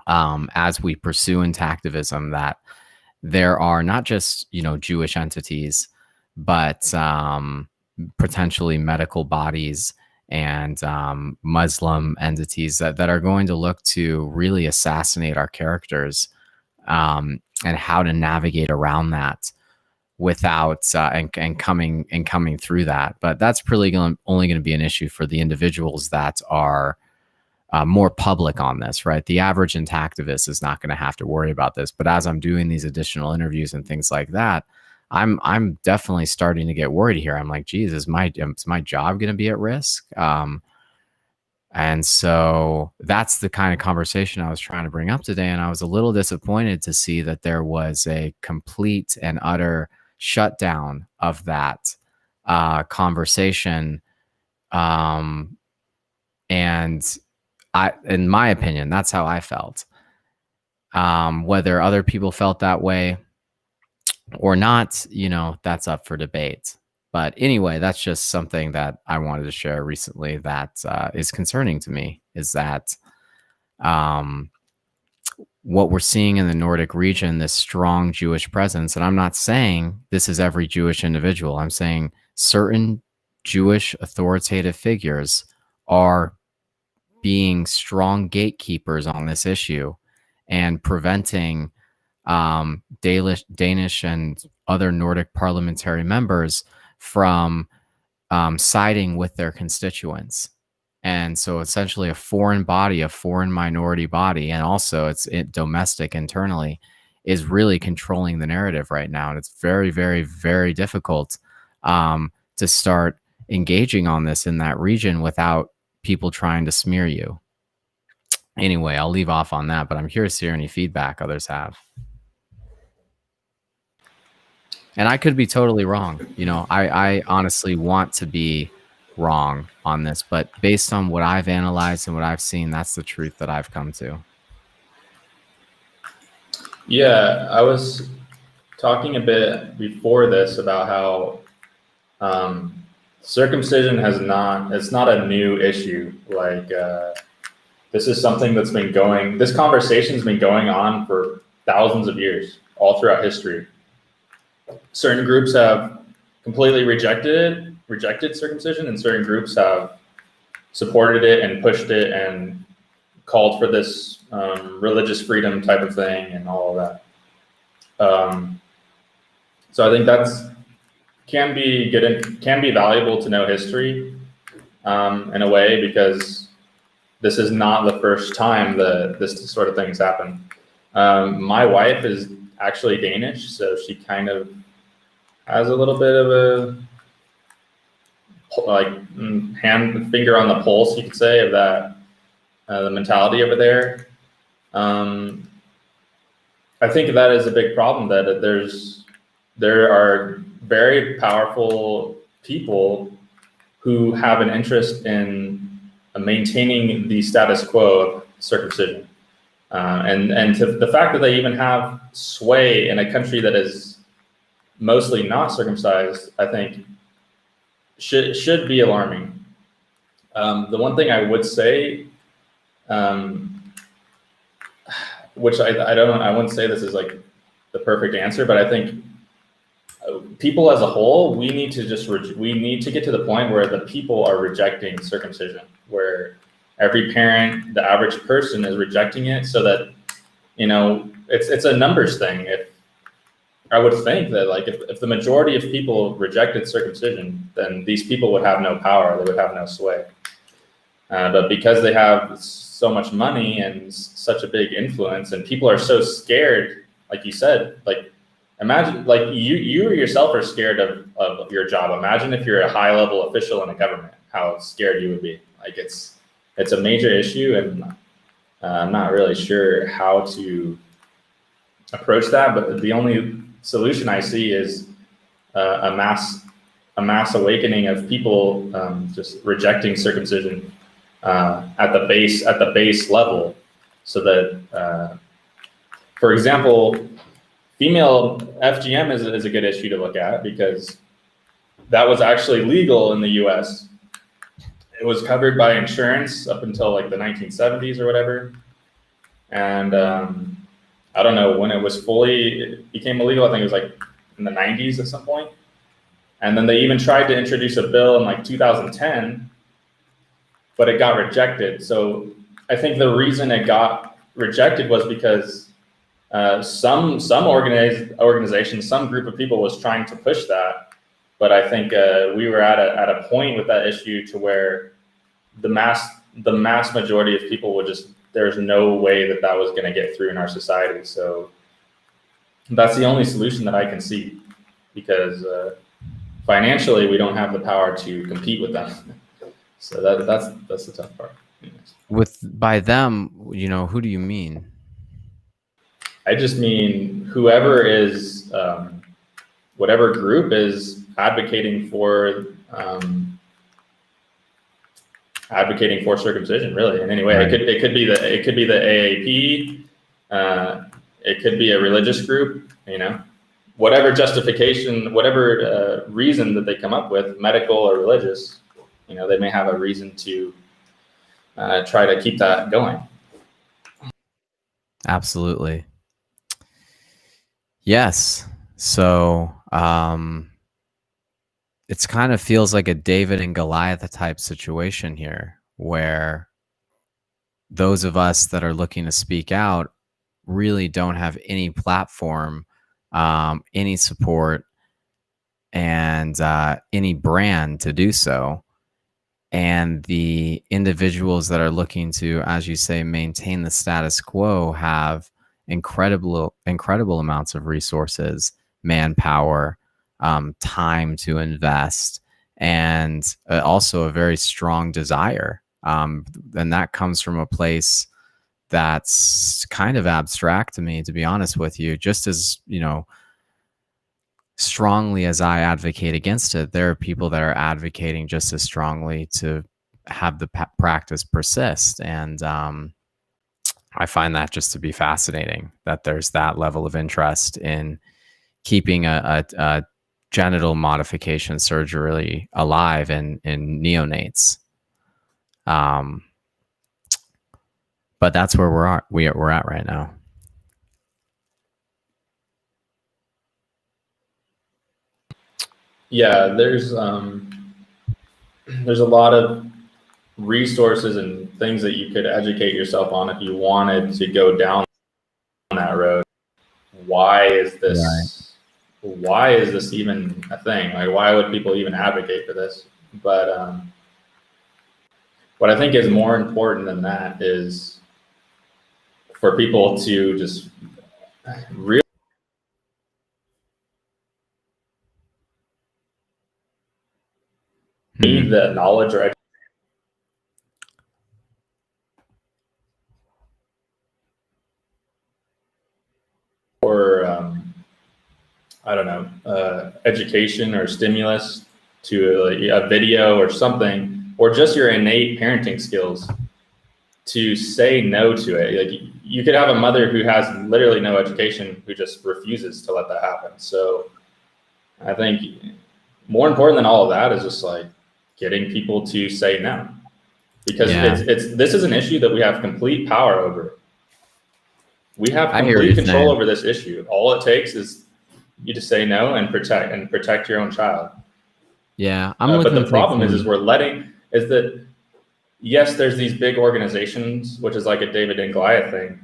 as we pursue intactivism, that there are not just, you know, Jewish entities, but potentially medical bodies and Muslim entities that are going to look to really assassinate our characters, and how to navigate around that without and coming through that. But that's really only going to be an issue for the individuals that are more public on this, right? The average intactivist is not going to have to worry about this. But as I'm doing these additional interviews and things like that, I'm definitely starting to get worried here. I'm like, geez, is my job going to be at risk? And so that's the kind of conversation I was trying to bring up today. And I was a little disappointed to see that there was a complete and utter shutdown of that conversation. And in my opinion, that's how I felt. Whether other people felt that way or not, that's up for debate. But anyway, that's just something that I wanted to share recently that is concerning to me, is that what we're seeing in the Nordic region, this strong Jewish presence, and I'm not saying this is every Jewish individual. I'm saying certain Jewish authoritative figures are being strong gatekeepers on this issue and preventing Danish and other Nordic parliamentary members from siding with their constituents. And so essentially a foreign body, a foreign minority body, and also it's domestic internally, is really controlling the narrative right now. And it's very, very, very difficult to start engaging on this in that region without people trying to smear you. Anyway, I'll leave off on that, but I'm curious to hear any feedback others have. And I could be totally wrong. I honestly want to be wrong on this, but based on what I've analyzed and what I've seen, that's the truth that I've come to. Yeah, I was talking a bit before this about how circumcision it's not a new issue. Like, this is something this conversation's been going on for thousands of years, all throughout history. Certain groups have completely rejected circumcision, and certain groups have supported it and pushed it and called for this religious freedom type of thing and all of that. So I think can be valuable to know history in a way, because this is not the first time that this sort of things happen. My wife is actually Danish, so she kind of has a little bit of a finger on the pulse, you could say, of that the mentality over there. I think that is a big problem, that there are very powerful people who have an interest in maintaining the status quo of circumcision. And to the fact that they even have sway in a country that is mostly not circumcised, I think should be alarming. The one thing I would say, which I wouldn't say this is like the perfect answer, but I think people as a whole, we need to get to the point where the people are rejecting circumcision, where every parent, the average person, is rejecting it, so that it's a numbers thing. I would think that, like, if the majority of people rejected circumcision, then these people would have no power, they would have no sway. But because they have so much money and such a big influence, and people are so scared, like you said, like, imagine, like, you yourself are scared of your job. Imagine if you're a high level official in a government, how scared you would be. Like, it's a major issue, and I'm not really sure how to approach that, but the only solution I see is a mass awakening of people just rejecting circumcision at the base level, so that, for example, female FGM is a good issue to look at, because that was actually legal in the US. It was covered by insurance up until like the 1970s or whatever. And I don't know when it became illegal. I think it was like in the 90s at some point. And then they even tried to introduce a bill in like 2010, but it got rejected. So I think the reason it got rejected was because some organization, some group of people was trying to push that. But I think we were at a point with that issue to where the mass majority of people would just, there's no way that was going to get through in our society. So that's the only solution that I can see. because financially we don't have the power to compete with them. So that's the tough part. By them, who do you mean? I just mean whoever is, whatever group is advocating for circumcision, really, in any way. Right. It could be the AAP, it could be a religious group, whatever justification, whatever reason that they come up with, medical or religious, they may have a reason to try to keep that going. Absolutely. Yes. So it's kind of feels like a David and Goliath type situation here, where those of us that are looking to speak out really don't have any platform, any support, and any brand to do so. And the individuals that are looking to, as you say, maintain the status quo have incredible amounts of resources, manpower, time to invest, and also a very strong desire. And that comes from a place that's kind of abstract to me, to be honest with you. Just as, strongly as I advocate against it, there are people that are advocating just as strongly to have the practice persist. And I find that just to be fascinating, that there's that level of interest in keeping a genital modification surgery alive in neonates. But that's where we're at right now. Yeah, there's a lot of resources and things that you could educate yourself on if you wanted to go down that road. Why is this? Right. Why is this even a thing? Like, why would people even advocate for this? But what I think is more important than that is for people to just really need the knowledge or I don't know, education or stimulus to a video or something, or just your innate parenting skills to say no to it. Like, you could have a mother who has literally no education who just refuses to let that happen. So I think more important than all of that is just like getting people to say no, because this is an issue that we have complete power over. We have complete control over this issue. All it takes is you to say no and protect your own child. Yeah, but the problem is that yes, there's these big organizations, which is like a David and Goliath thing.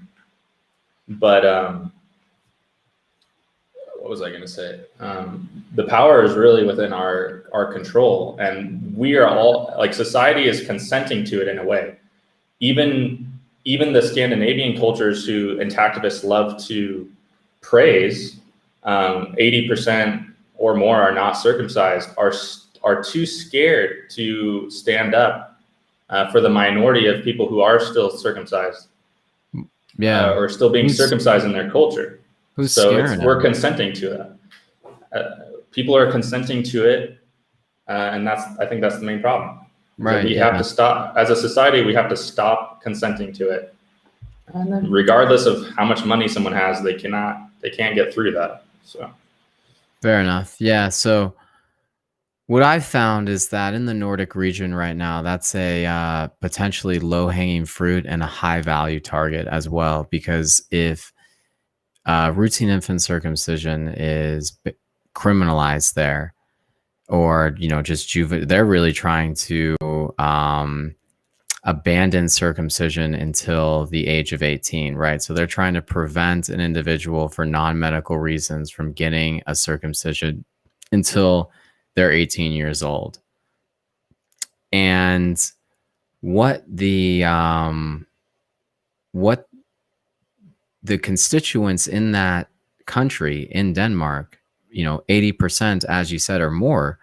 But what was I going to say? The power is really within our control, and we are all, like, society is consenting to it in a way. Even the Scandinavian cultures who intactivists love to praise, 80% or more are not circumcised, are too scared to stand up for the minority of people who are still circumcised, or still being circumcised in their culture. We're consenting to that. People are consenting to it, and I think that's the main problem. Right. We have to stop, as a society, we have to stop consenting to it. And then regardless of how much money someone has, they can't get through that. So fair enough. Yeah. So what I've found is that in the Nordic region right now, that's a potentially low-hanging fruit and a high-value target as well, because if routine infant circumcision is criminalized there, or just they're really trying to abandon circumcision until the age of 18, right? So they're trying to prevent an individual for non-medical reasons from getting a circumcision until they're 18 years old. And what the constituents in that country, in Denmark, 80%, as you said, or more,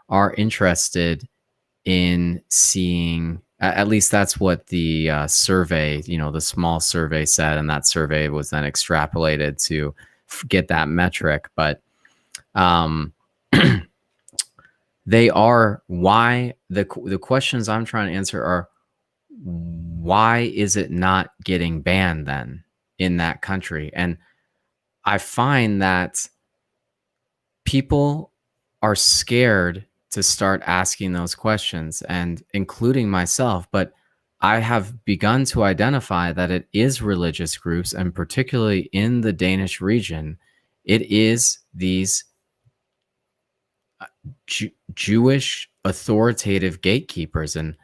are interested in seeing, at least that's what the survey, the small survey said, and that survey was then extrapolated to get that metric. But they are, why, the questions I'm trying to answer are, why is it not getting banned then in that country? And I find that people are scared to start asking those questions, and including myself. But I have begun to identify that it is religious groups, and particularly in the Danish region, it is these Jewish authoritative gatekeepers. And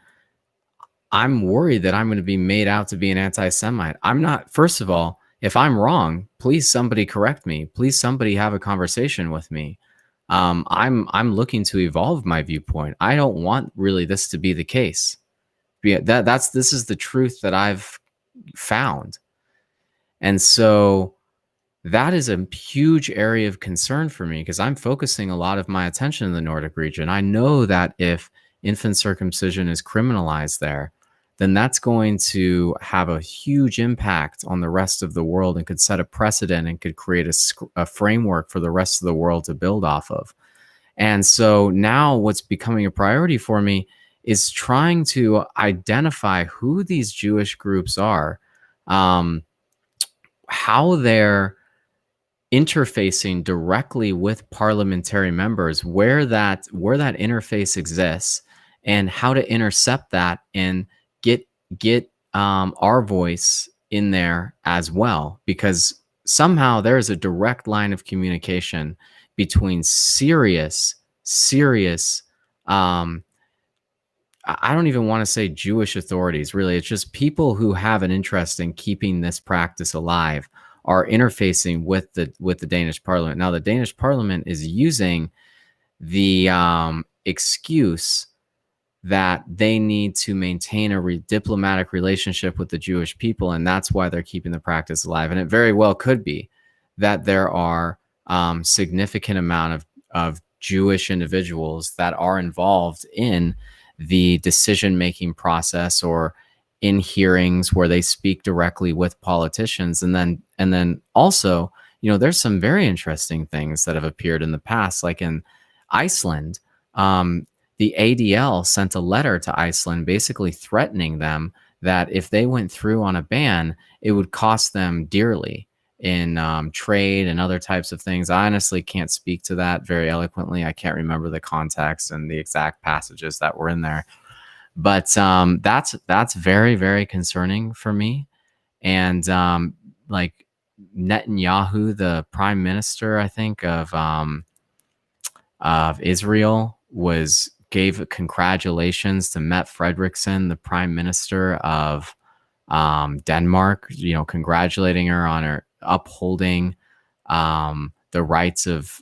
I'm worried that I'm going to be made out to be an anti-Semite. I'm not. First of all, if I'm wrong, please somebody correct me. Please somebody have a conversation with me. I'm looking to evolve my viewpoint. I don't want really this to be the case. This is the truth that I've found. And so that is a huge area of concern for me, because I'm focusing a lot of my attention in the Nordic region. I know that if infant circumcision is criminalized there, then that's going to have a huge impact on the rest of the world, and could set a precedent and could create a framework for the rest of the world to build off of. And so now what's becoming a priority for me is trying to identify who these Jewish groups are, how they're interfacing directly with parliamentary members, where that interface exists, and how to intercept that and get our voice in there as well. Because somehow there is a direct line of communication between serious I don't even want to say Jewish authorities, really. It's just people who have an interest in keeping this practice alive are interfacing with the Danish parliament. Now, the Danish parliament is using the excuse that they need to maintain a diplomatic relationship with the Jewish people, and that's why they're keeping the practice alive. And it very well could be that there are significant amount of Jewish individuals that are involved in the decision-making process, or in hearings where they speak directly with politicians. And then also, there's some very interesting things that have appeared in the past, like in Iceland. The ADL sent a letter to Iceland basically threatening them that if they went through on a ban, it would cost them dearly in trade and other types of things. I honestly can't speak to that very eloquently. I can't remember the context and the exact passages that were in there. But that's very, very concerning for me. And like Netanyahu, the prime minister, I think, of Israel, gave congratulations to Mette Frederiksen, the prime minister of Denmark, congratulating her on her upholding the rights of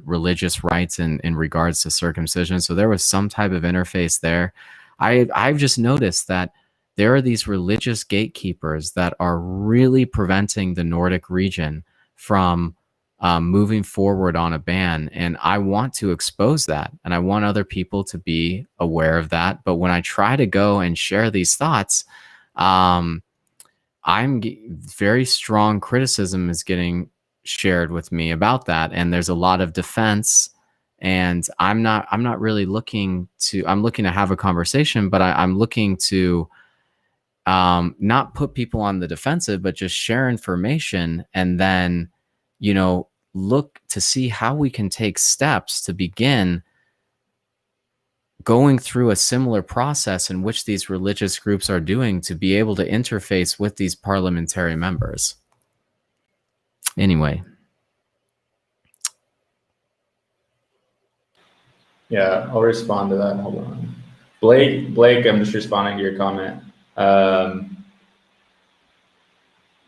religious rights in regards to circumcision. So there was some type of interface there. I've just noticed that there are these religious gatekeepers that are really preventing the Nordic region from moving forward on a ban. And I want to expose that, and I want other people to be aware of that. But when I try to go and share these thoughts, very strong criticism is getting shared with me about that, and there's a lot of defense. And I'm not really looking to. I'm looking to have a conversation, but I'm looking to not put people on the defensive, but just share information, and then look to see how we can take steps to begin going through a similar process in which these religious groups are doing, to be able to interface with these parliamentary members. Anyway. Yeah, I'll respond to that. Hold on. Blake, I'm just responding to your comment.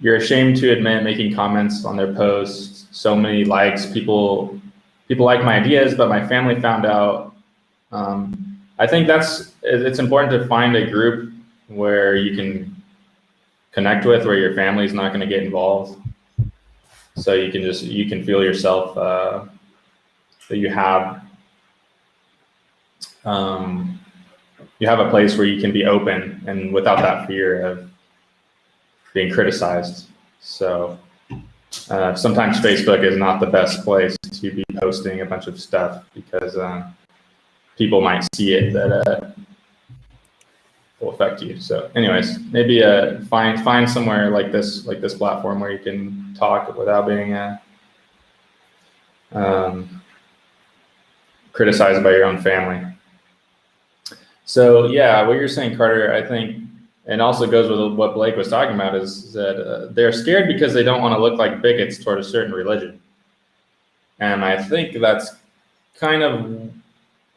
You're ashamed to admit making comments on their posts, so many likes, people like my ideas, but my family found out. I think it's important to find a group where you can connect with, where your family's not going to get involved. So you can feel yourself that you have a place where you can be open and without that fear of being criticized. So sometimes Facebook is not the best place to be posting a bunch of stuff because people might see it that will affect you. So anyways, maybe find somewhere like this platform where you can talk without being criticized by your own family. So yeah, what you're saying, Carter, I think, and also goes with what Blake was talking about, is that they're scared because they don't want to look like bigots toward a certain religion. And I think that's kind of,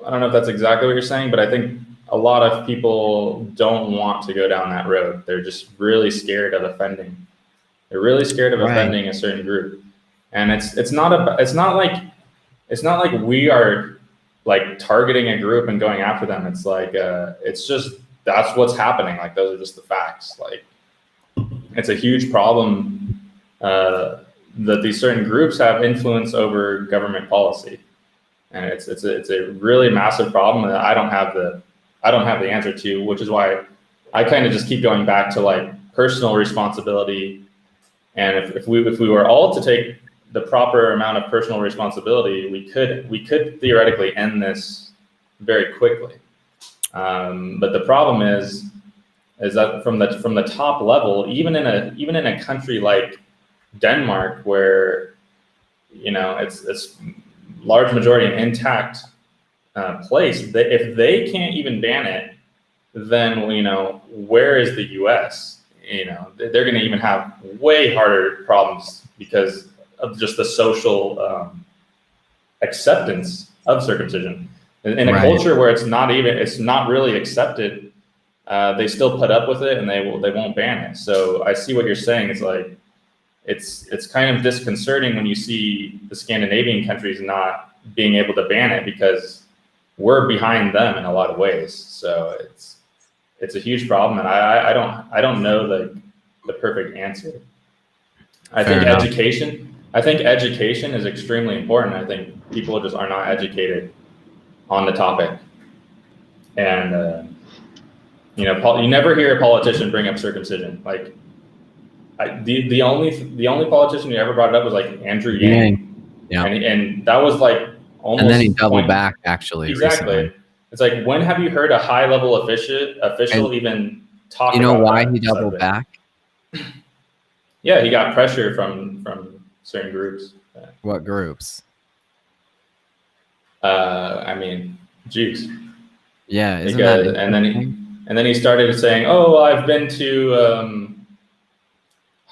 I don't know if that's exactly what you're saying, but I think a lot of people don't want to go down that road. They're just really scared of offending. They're really scared of offending a certain group. And it's not like we are like targeting a group and going after them. It's like it's just, that's what's happening. Like, those are just the facts. Like, it's a huge problem that these certain groups have influence over government policy, and it's a really massive problem that I don't have the answer to, which is why I kind of just keep going back to like personal responsibility. And if we were all to take the proper amount of personal responsibility, we could theoretically end this very quickly. But the problem is that from the top level, even in a country like Denmark, where it's large majority an intact place, that if they can't even ban it, then where is the U.S.? They're going to even have way harder problems because of just the social acceptance of circumcision. In a culture where it's not really accepted, they still put up with it and they won't ban it. So I see what you're saying. It's like, it's kind of disconcerting when you see the Scandinavian countries not being able to ban it because we're behind them in a lot of ways. So it's a huge problem, and I don't know the perfect answer. I think education is extremely important. I think people just are not educated on the topic, and you never hear a politician bring up circumcision. Like, the only politician who ever brought it up was like Andrew Yang, and that was like almost. And then he doubled back actually. Exactly. Recently. It's like, when have you heard a high level official even talk? You know why he doubled back? Yeah, he got pressure from certain groups. What groups? I mean, Jews. Yeah, and then he started saying, "Oh, well, I've been to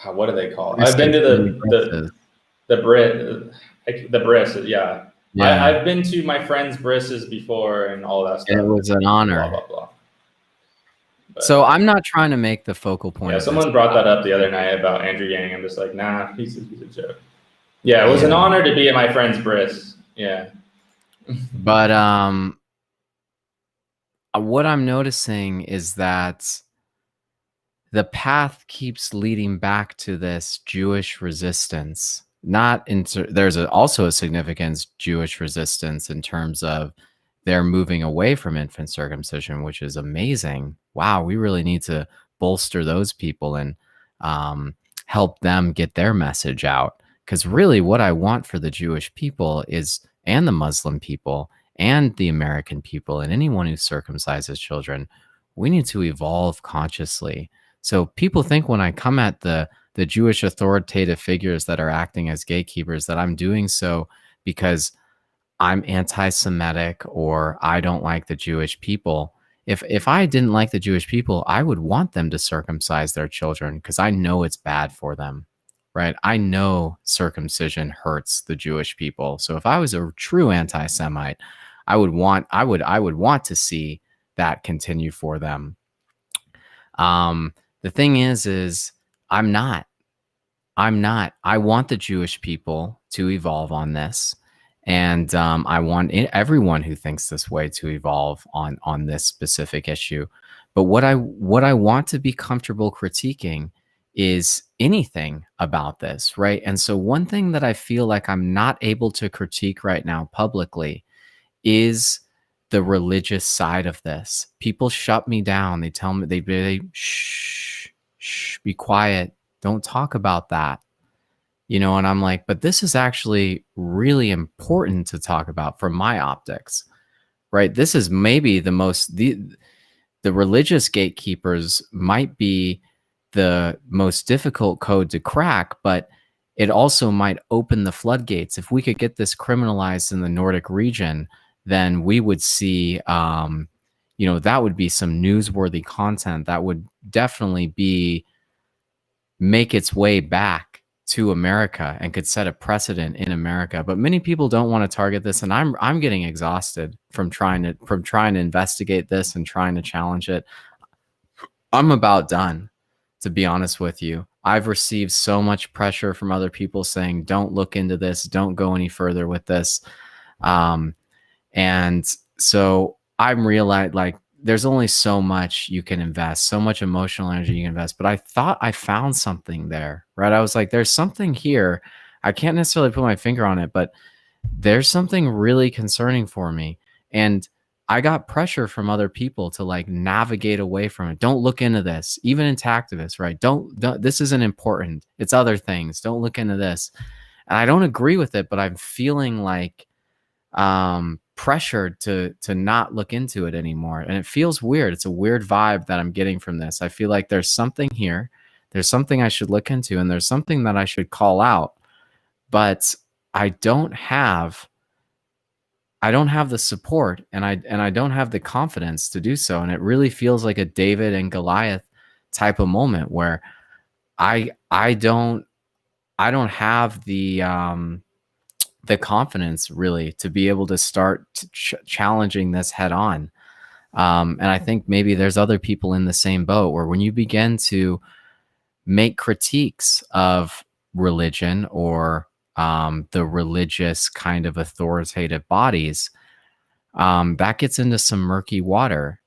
what do they call it? I've been to the bris, yeah. I've been to my friend's brisses before and all that stuff. It was an honor. Blah, blah, blah. But, so I'm not trying to make the focal point. Yeah, someone brought that up the other night about Andrew Yang. I'm just like, nah, he's a joke. Yeah, it was an honor to be at my friend's bris. Yeah. But what I'm noticing is that the path keeps leading back to this Jewish resistance. There's also a significant Jewish resistance in terms of they're moving away from infant circumcision, which is amazing. Wow, we really need to bolster those people and help them get their message out. Because really what I want for the Jewish people and the Muslim people and the American people and anyone who circumcises children, we need to evolve consciously. So people think when I come at the Jewish authoritative figures that are acting as gatekeepers that I'm doing so because I'm anti-Semitic or I don't like the Jewish people. If I didn't like the Jewish people, I would want them to circumcise their children because I know it's bad for them, right? I know circumcision hurts the Jewish people. So if I was a true anti-Semite, I would want to see that continue for them. The thing is I'm not. I want the Jewish people to evolve on this. And I want everyone who thinks this way to evolve on this specific issue. But what I want to be comfortable critiquing is anything about this, right? And so one thing that I feel like I'm not able to critique right now publicly is the religious side of this. People shut me down. They tell me, they shh, be quiet. Don't talk about that. You know, and I'm like, but this is actually really important to talk about from my optics, right? This is maybe the religious gatekeepers might be the most difficult code to crack, but it also might open the floodgates. If we could get this criminalized in the Nordic region, then we would see, you know, that would be some newsworthy content that would definitely make its way back to America and could set a precedent in America. But many people don't want to target this, and I'm getting exhausted from trying to investigate this and trying to challenge it. I'm about done, to be honest with you. I've received so much pressure from other people saying, don't look into this, don't go any further with this. And so I'm realized, like, there's only so much you can invest, so much emotional energy you can invest. But I thought I found something there, right? I was like, there's something here. I can't necessarily put my finger on it, but there's something really concerning for me. And I got pressure from other people to like navigate away from it. Don't look into this, even in activists, right? Don't, this isn't important. It's other things. Don't look into this. And I don't agree with it, but I'm feeling like pressured to not look into it anymore. And it feels weird. It's a weird vibe that I'm getting from this. I feel like there's something here. There's something I should look into, and there's something that I should call out. But I don't have the support, and I don't have the confidence to do so. And it really feels like a David and Goliath type of moment where I don't have the confidence really to be able to start challenging this head on. And I think maybe there's other people in the same boat, where when you begin to make critiques of religion or the religious kind of authoritative bodies, that gets into some murky water.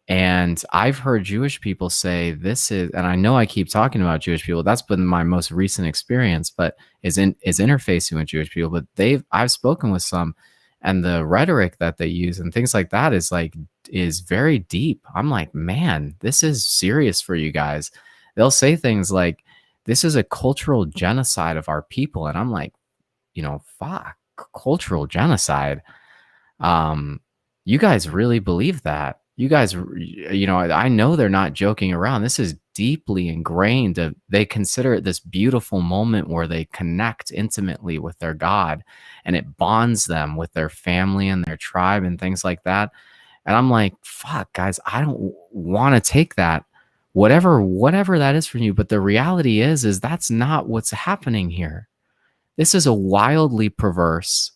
And I've heard Jewish people say this is, and I know I keep talking about Jewish people, that's been my most recent experience, but is interfacing with Jewish people. But I've spoken with some, and the rhetoric that they use and things like that is very deep. I'm like, man, this is serious for you guys. They'll say things like, this is a cultural genocide of our people. And I'm like, you know, fuck, cultural genocide. You guys really believe that? You guys, you know, I know they're not joking around. This is deeply ingrained. They consider it this beautiful moment where they connect intimately with their God, and it bonds them with their family and their tribe and things like that. And I'm like, fuck, guys, I don't want to take that, whatever that is for you. But the reality is that's not what's happening here. This is a wildly perverse,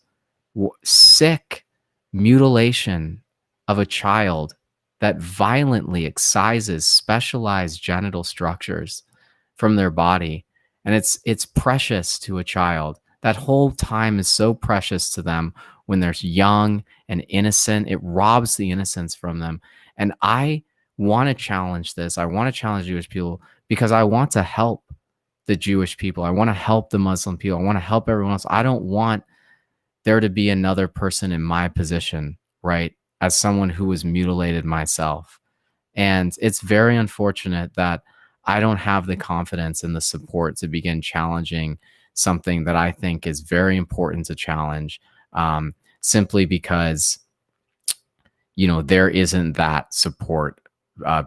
sick mutilation of a child that violently excises specialized genital structures from their body. And it's precious to a child. That whole time is so precious to them when they're young and innocent. It robs the innocence from them. And I want to challenge this. I want to challenge Jewish people because I want to help the Jewish people. I want to help the Muslim people. I want to help everyone else. I don't want there to be another person in my position, right? As someone who was mutilated myself. And it's very unfortunate that I don't have the confidence and the support to begin challenging something that I think is very important to challenge, simply because, you know, there isn't that support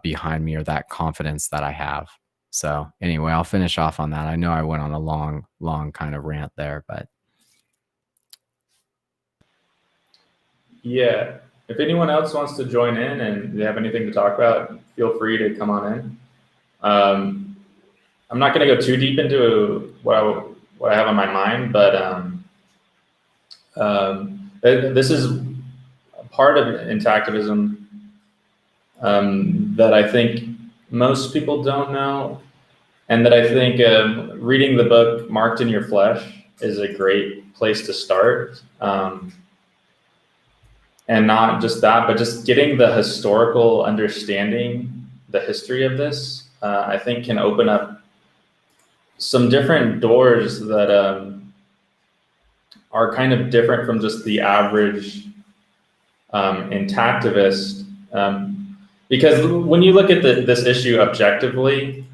behind me or that confidence that I have. So anyway, I'll finish off on that. I know I went on a long kind of rant there, but. Yeah. If anyone else wants to join in and they have anything to talk about, feel free to come on in. I'm not going to go too deep into what I have on my mind, but this is a part of intactivism that I think most people don't know, and that I think reading the book Marked in Your Flesh is a great place to start. And not just that, but just getting the historical understanding, the history of this, I think can open up some different doors that are kind of different from just the average intactivist. Because when you look at this issue objectively,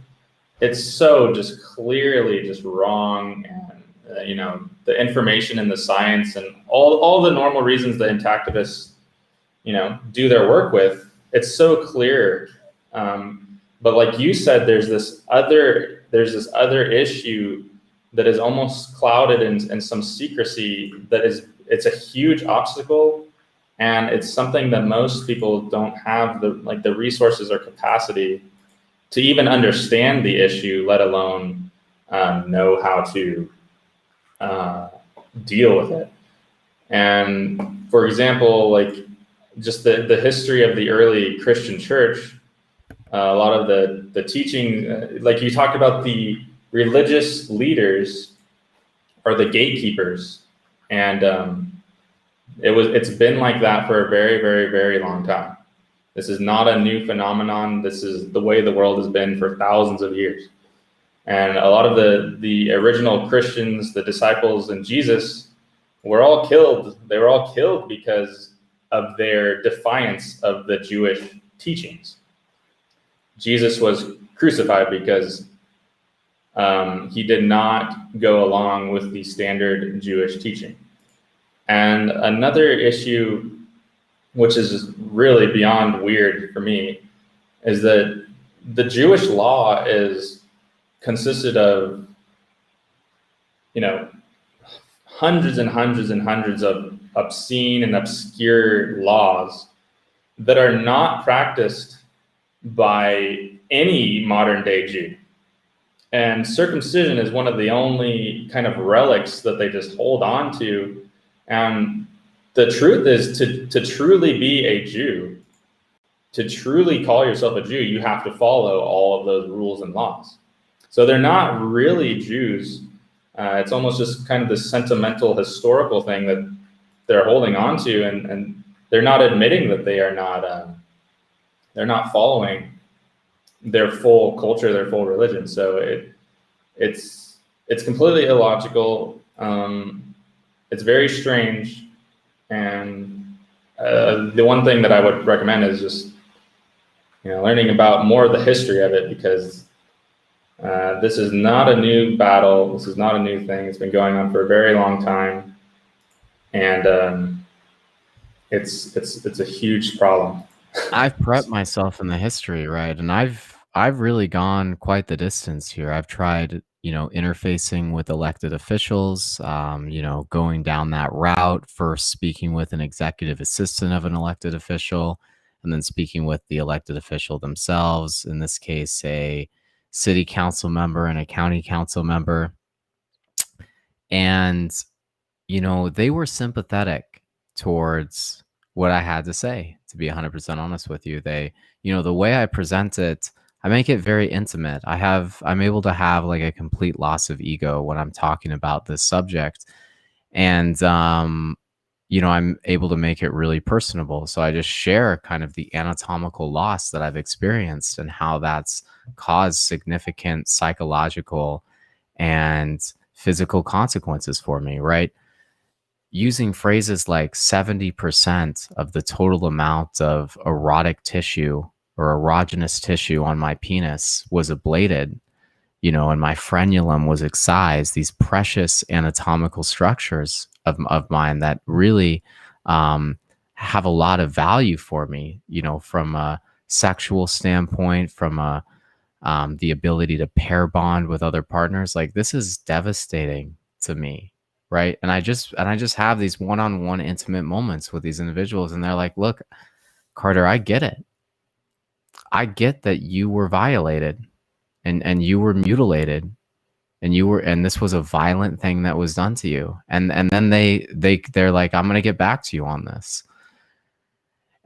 it's so just clearly just wrong, and you know, the information and the science and all the normal reasons that intactivists, you know, do their work with, it's so clear. But like you said, there's this other issue that is almost clouded in some secrecy that it's a huge obstacle, and it's something that most people don't have the resources or capacity to even understand the issue, let alone know how to deal with it. And for example, like just the history of the early Christian church, a lot of the teaching, like you talked about, the religious leaders are the gatekeepers, and it's been like that for a very, very, very long time. This is not a new phenomenon. This is the way the world has been for thousands of years. And a lot of the original Christians, the disciples and Jesus, were all killed. They were all killed because of their defiance of the Jewish teachings. Jesus was crucified because he did not go along with the standard Jewish teaching. And another issue, which is really beyond weird for me, is that the Jewish law consisted of, you know, hundreds and hundreds and hundreds of obscene and obscure laws that are not practiced by any modern day Jew. And circumcision is one of the only kind of relics that they just hold on to. And the truth is, to truly be a Jew, to truly call yourself a Jew, you have to follow all of those rules and laws. So they're not really Jews. It's almost just kind of this sentimental, historical thing that they're holding on to, and they're not admitting that they are not. They're not following their full culture, their full religion. So it's completely illogical. It's very strange. And the one thing that I would recommend is just, you know, learning about more of the history of it, because this is not a new battle. This is not a new thing. It's been going on for a very long time, and it's a huge problem. I've prepped myself in the history, right? And I've really gone quite the distance here. I've tried, you know, interfacing with elected officials, you know, going down that route, first speaking with an executive assistant of an elected official, and then speaking with the elected official themselves, in this case, a city council member and a county council member. And, you know, they were sympathetic towards what I had to say, to be 100% honest with you. They, you know, the way I present it, I make it very intimate. I'm able to have like a complete loss of ego when I'm talking about this subject. And, you know, I'm able to make it really personable. So I just share kind of the anatomical loss that I've experienced and how that's caused significant psychological and physical consequences for me, right? Using phrases like 70% of the total amount of erotic tissue or erogenous tissue on my penis was ablated, you know, and my frenulum was excised, these precious anatomical structures of mine that really have a lot of value for me, you know, from a sexual standpoint, from the ability to pair bond with other partners. Like, this is devastating to me, right? And I just have these one-on-one intimate moments with these individuals, and they're like, look, Carter, I get it. I get that you were violated and you were mutilated and this was a violent thing that was done to you. And then they're like, I'm going to get back to you on this.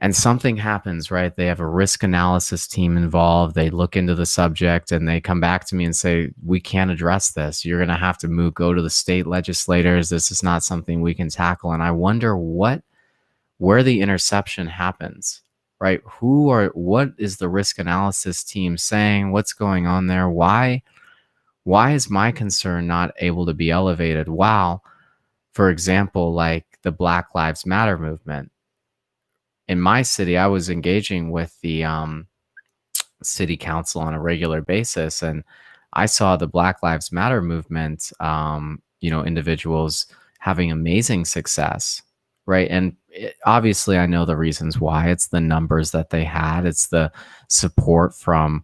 And something happens, right? They have a risk analysis team involved. They look into the subject and they come back to me and say, we can't address this. You're going to have to go to the state legislators. This is not something we can tackle. And I wonder where the interception happens, right? What is the risk analysis team saying? What's going on there? Why Why is my concern not able to be elevated? While, for example, like the Black Lives Matter movement in my city, I was engaging with the city council on a regular basis, and I saw the Black Lives Matter movement, individuals having amazing success, right? And obviously, I know the reasons why. It's the numbers that they had, it's the support from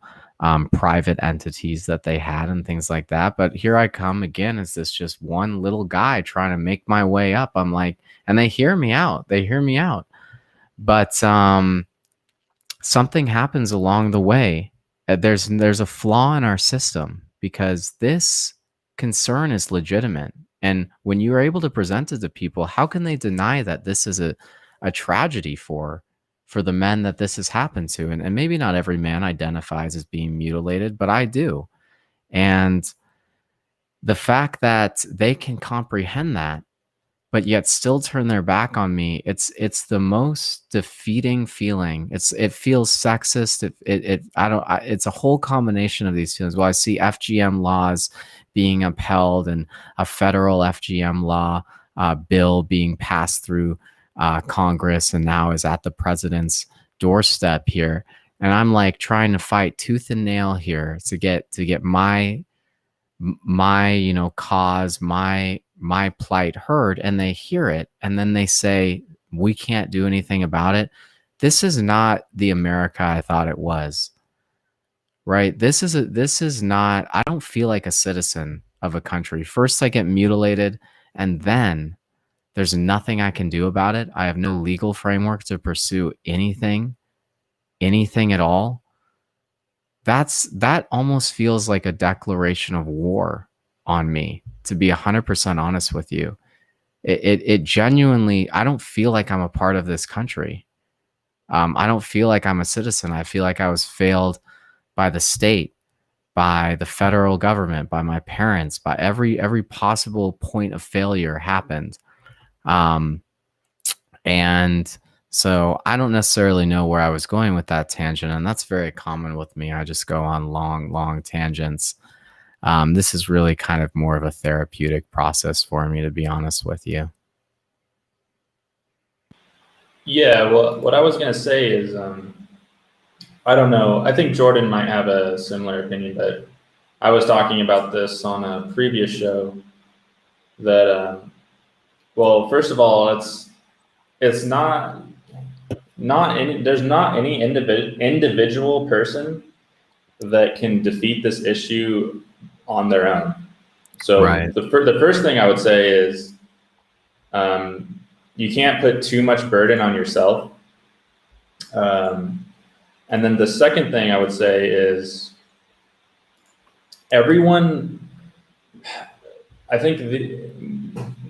private entities that they had, and things like that. But here I come again as this just one little guy trying to make my way up. I'm like, and they hear me out. They hear me out, but something happens along the way. There's a flaw in our system, because this concern is legitimate. And when you are able to present it to people, how can they deny that this is a tragedy for the men that this has happened to? And maybe not every man identifies as being mutilated, but I do. And the fact that they can comprehend that, but yet still turn their back on me, it's the most defeating feeling. It feels sexist. It's a whole combination of these feelings. Well, I see FGM laws being upheld, and a federal FGM law bill being passed through Congress, and now is at the president's doorstep here. And I'm like trying to fight tooth and nail here to get my cause, my plight heard. And they hear it, and then they say, we can't do anything about it. This is not the America I thought it was, right? This is not, I don't feel like a citizen of a country. First I get mutilated, and then there's nothing I can do about it. I have no legal framework to pursue anything at all. That almost feels like a declaration of war on me, to be 100% honest with you. It genuinely, I don't feel like I'm a part of this country. I don't feel like I'm a citizen. I feel like I was failed by the state, by the federal government, by my parents, by every possible point of failure happened. And so I don't necessarily know where I was going with that tangent, and that's very common with me. I just go on long tangents. This is really kind of more of a therapeutic process for me, to be honest with you. Yeah, well, what I was going to say is, I don't know. I think Jordan might have a similar opinion, but I was talking about this on a previous show that, well, first of all, it's not any, there's not any individual person that can defeat this issue on their own. So Right. the first thing I would say is, you can't put too much burden on yourself. And then the second thing I would say is, everyone, I think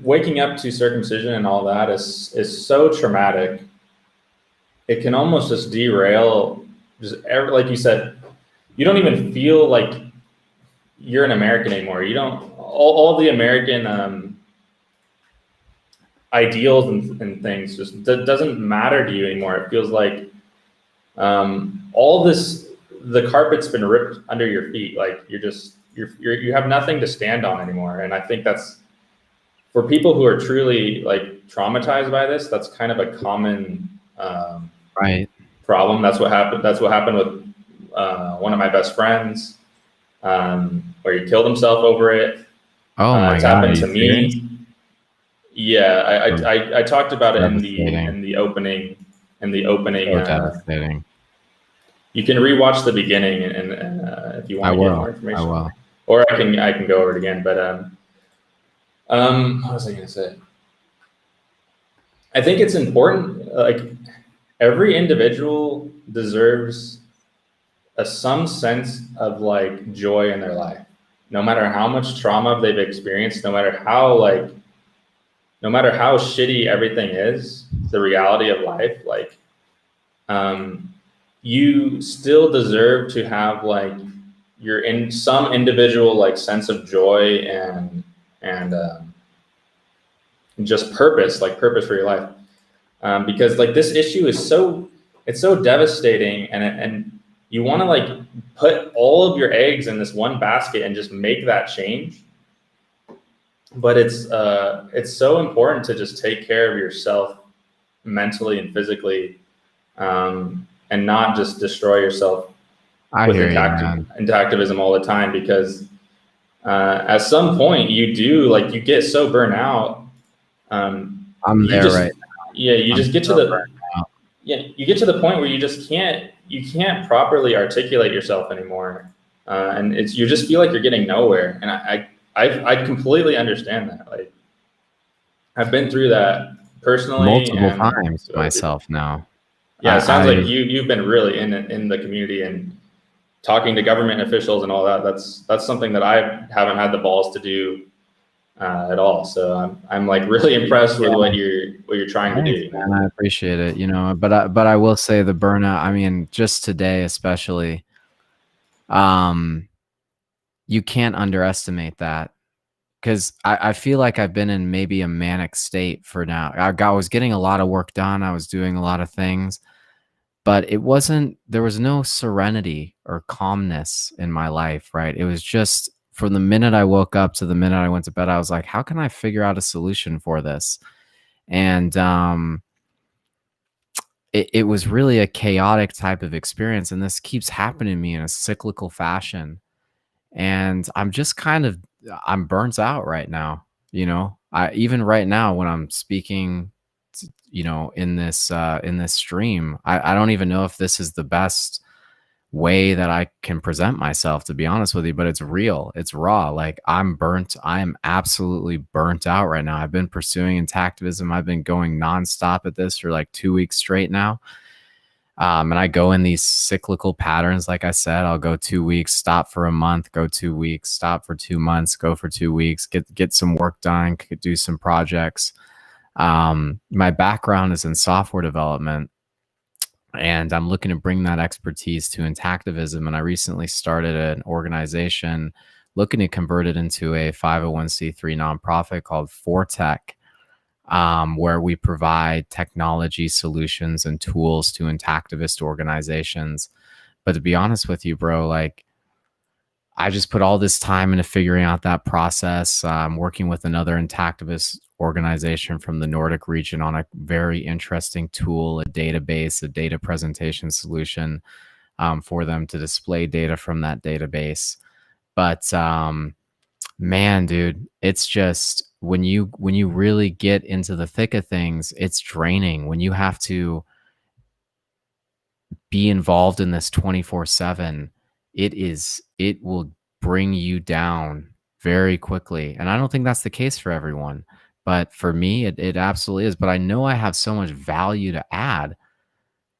waking up to circumcision and all that is so traumatic. It can almost just derail, like you said, you don't even feel like you're an American anymore. You don't, all the American ideals and things just doesn't matter to you anymore. It feels like all this, the carpet's been ripped under your feet. Like you have nothing to stand on anymore. And I think that's, for people who are truly like traumatized by this, that's kind of a common Right. problem. That's what happened. That's what happened with one of my best friends, where he killed himself over it. Oh my it's God. happened to me. Serious? Yeah, I talked about it in Devastating. the opening. In the opening, So devastating. you can rewatch the beginning, and if you want to get more information, I will. or I can go over it again. But what was I going to say? I think it's important. Like, every individual deserves some sense of like joy in their life, no matter how much trauma they've experienced, no matter how shitty everything is, the reality of life, like, you still deserve to have like you're in some individual like sense of joy and just purpose for your life. Because like this issue is so devastating, and you want to like put all of your eggs in this one basket and just make that change. But it's so important to just take care of yourself mentally and physically, and not just destroy yourself into activism all the time, because at some point you get so burnt out. I'm there right now. Yeah, you just get to the point where you can't properly articulate yourself anymore, and you just feel like you're getting nowhere. And I completely understand that. Like, I've been through that personally multiple times myself now. Yeah, it sounds like you've been really in the community and talking to government officials and all that. That's something that I haven't had the balls to do at all. So I'm like really impressed with what you're trying to do. And I appreciate it, you know. But I will say the burnout. I mean, just today especially, you can't underestimate that, because I feel like I've been in maybe a manic state for now. I was getting a lot of work done. I was doing a lot of things, but there was no serenity or calmness in my life, right? It was just from the minute I woke up to the minute I went to bed, I was like, how can I figure out a solution for this? And it was really a chaotic type of experience. And this keeps happening to me in a cyclical fashion. And I'm just I'm burnt out right now. You know, even right now when I'm speaking, you know, in this stream, I don't even know if this is the best way that I can present myself, to be honest with you, but it's real. It's raw. Like, I'm absolutely burnt out right now. I've been pursuing intactivism. I've been going nonstop at this for like 2 weeks straight now. And I go in these cyclical patterns. Like I said, I'll go 2 weeks, stop for a month, go 2 weeks, stop for 2 months, go for 2 weeks, get some work done, could do some projects. My background is in software development, and I'm looking to bring that expertise to intactivism. And I recently started an organization looking to convert it into a 501c3 nonprofit called Fortech, where we provide technology solutions and tools to intactivist organizations. But to be honest with you, bro, like, I just put all this time into figuring out that process. I'm working with another intactivist organization from the Nordic region on a very interesting tool, a database, a data presentation solution, for them to display data from that database. But man, dude, it's just when you really get into the thick of things, it's draining when you have to be involved in this 24/7. It will bring you down very quickly. And I don't think that's the case for everyone, but for me, it absolutely is. But I know I have so much value to add,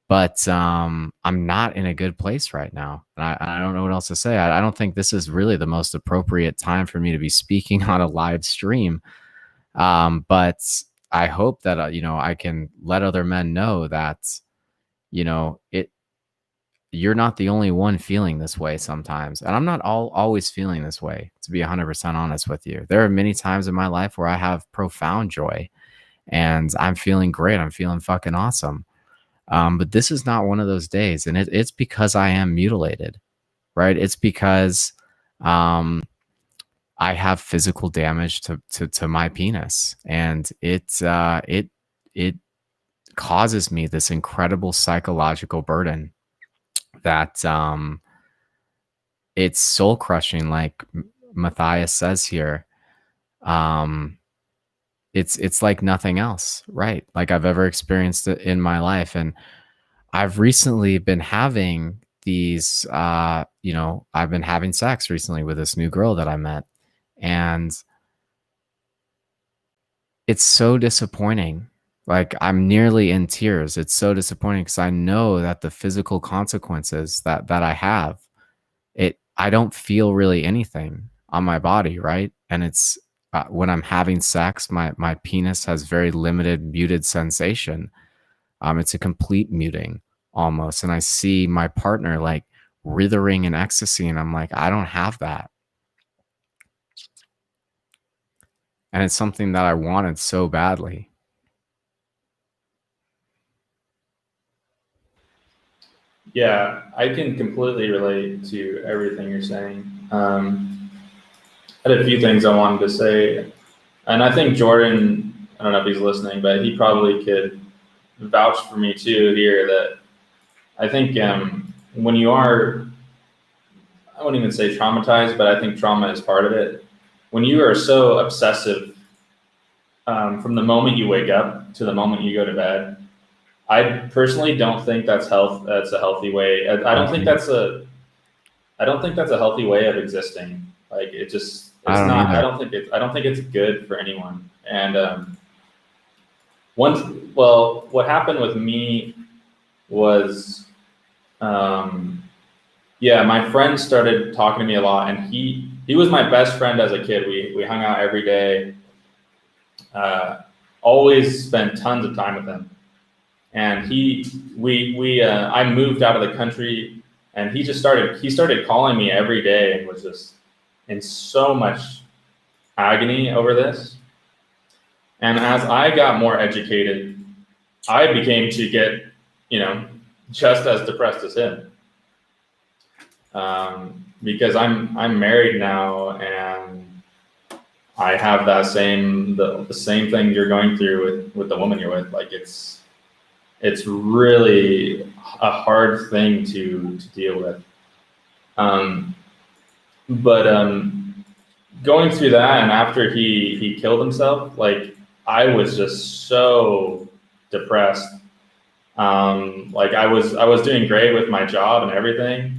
but I'm not in a good place right now. And I don't know what else to say. I don't think this is really the most appropriate time for me to be speaking on a live stream. But I hope that, you know, I can let other men know that, you know, you're not the only one feeling this way sometimes. And I'm not always feeling this way, to be 100% honest with you. There are many times in my life where I have profound joy and I'm feeling great. I'm feeling fucking awesome. But this is not one of those days. And it's because I am mutilated, right? It's because I have physical damage to my penis. And it causes me this incredible psychological burden that it's soul crushing, like Matthias says here. It's like nothing else, right? Like I've ever experienced it in my life. And I've recently been having these, you know, I've been having sex recently with this new girl that I met. And it's so disappointing. Like, I'm nearly in tears. It's so disappointing because I know that the physical consequences that I have, I don't feel really anything on my body, right? And it's when I'm having sex, my penis has very limited muted sensation. It's a complete muting almost, and I see my partner like writhing in ecstasy, and I'm like, I don't have that. And it's something that I wanted so badly. Yeah, I can completely relate to everything you're saying. I had a few things I wanted to say, and I think Jordan, I don't know if he's listening, but he probably could vouch for me too here that I think when you are, I wouldn't even say traumatized, but I think trauma is part of it. When you are so obsessive from the moment you wake up to the moment you go to bed, I personally don't think that's a healthy way. I don't think that's a healthy way of existing. Like I it's don't not. either. I don't think it's good for anyone. And what happened with me was, yeah, my friend started talking to me a lot, and he was my best friend as a kid. We hung out every day. Always spent tons of time with him. And I moved out of the country, and he started calling me every day and was just in so much agony over this. And as I got more educated, I became to get, just as depressed as him. Because I'm married now, and I have the same thing you're going through with the woman you're with. Like it's really a hard thing to deal with. But going through that, and after he killed himself, like I was just so depressed. Like I was doing great with my job and everything,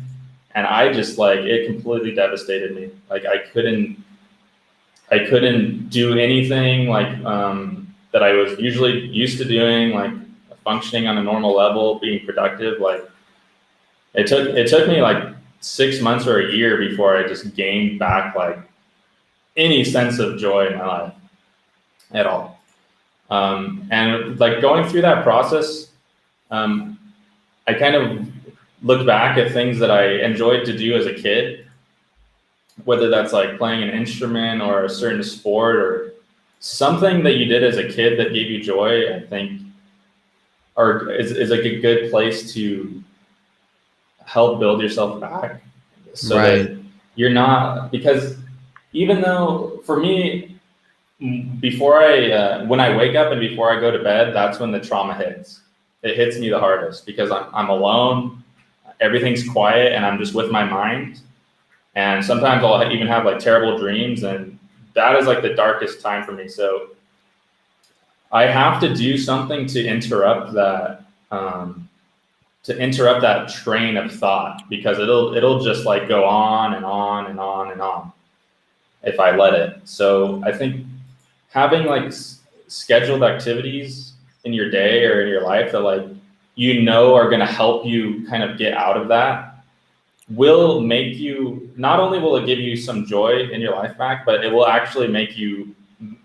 and I just like it completely devastated me. Like I couldn't do anything like that I was usually used to doing, like functioning on a normal level, being productive. Like it took me like 6 months or a year before I just gained back like any sense of joy in my life at all. And like going through that process, I kind of look back at things that I enjoyed to do as a kid, whether that's like playing an instrument or a certain sport or something that you did as a kid that gave you joy. I think is like a good place to help build yourself back, so Right. that you're not, because even though for me, before when I wake up and before I go to bed, that's when the trauma hits. It hits me the hardest because I'm alone, everything's quiet, and I'm just with my mind. And sometimes I'll even have like terrible dreams, and that is like the darkest time for me. So I have to do something to interrupt that, train of thought, because it'll just like go on and on and on and on if I let it. So I think having like scheduled activities in your day or in your life that like are going to help you kind of get out of that will make you, not only will it give you some joy in your life back, but it will actually make you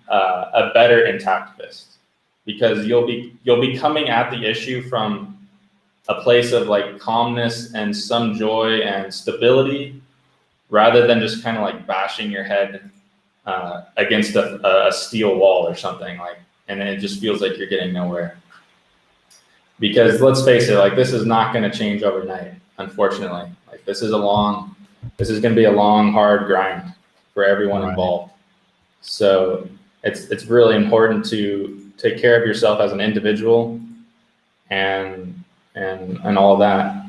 a better intactivist, because you'll be coming at the issue from a place of like calmness and some joy and stability, rather than just kind of like bashing your head against a steel wall or something, like, and it just feels like you're getting nowhere. Because let's face it, like this is not going to change overnight, unfortunately. Like this is going to be a long, hard grind for everyone involved. So it's really important to take care of yourself as an individual and all of that.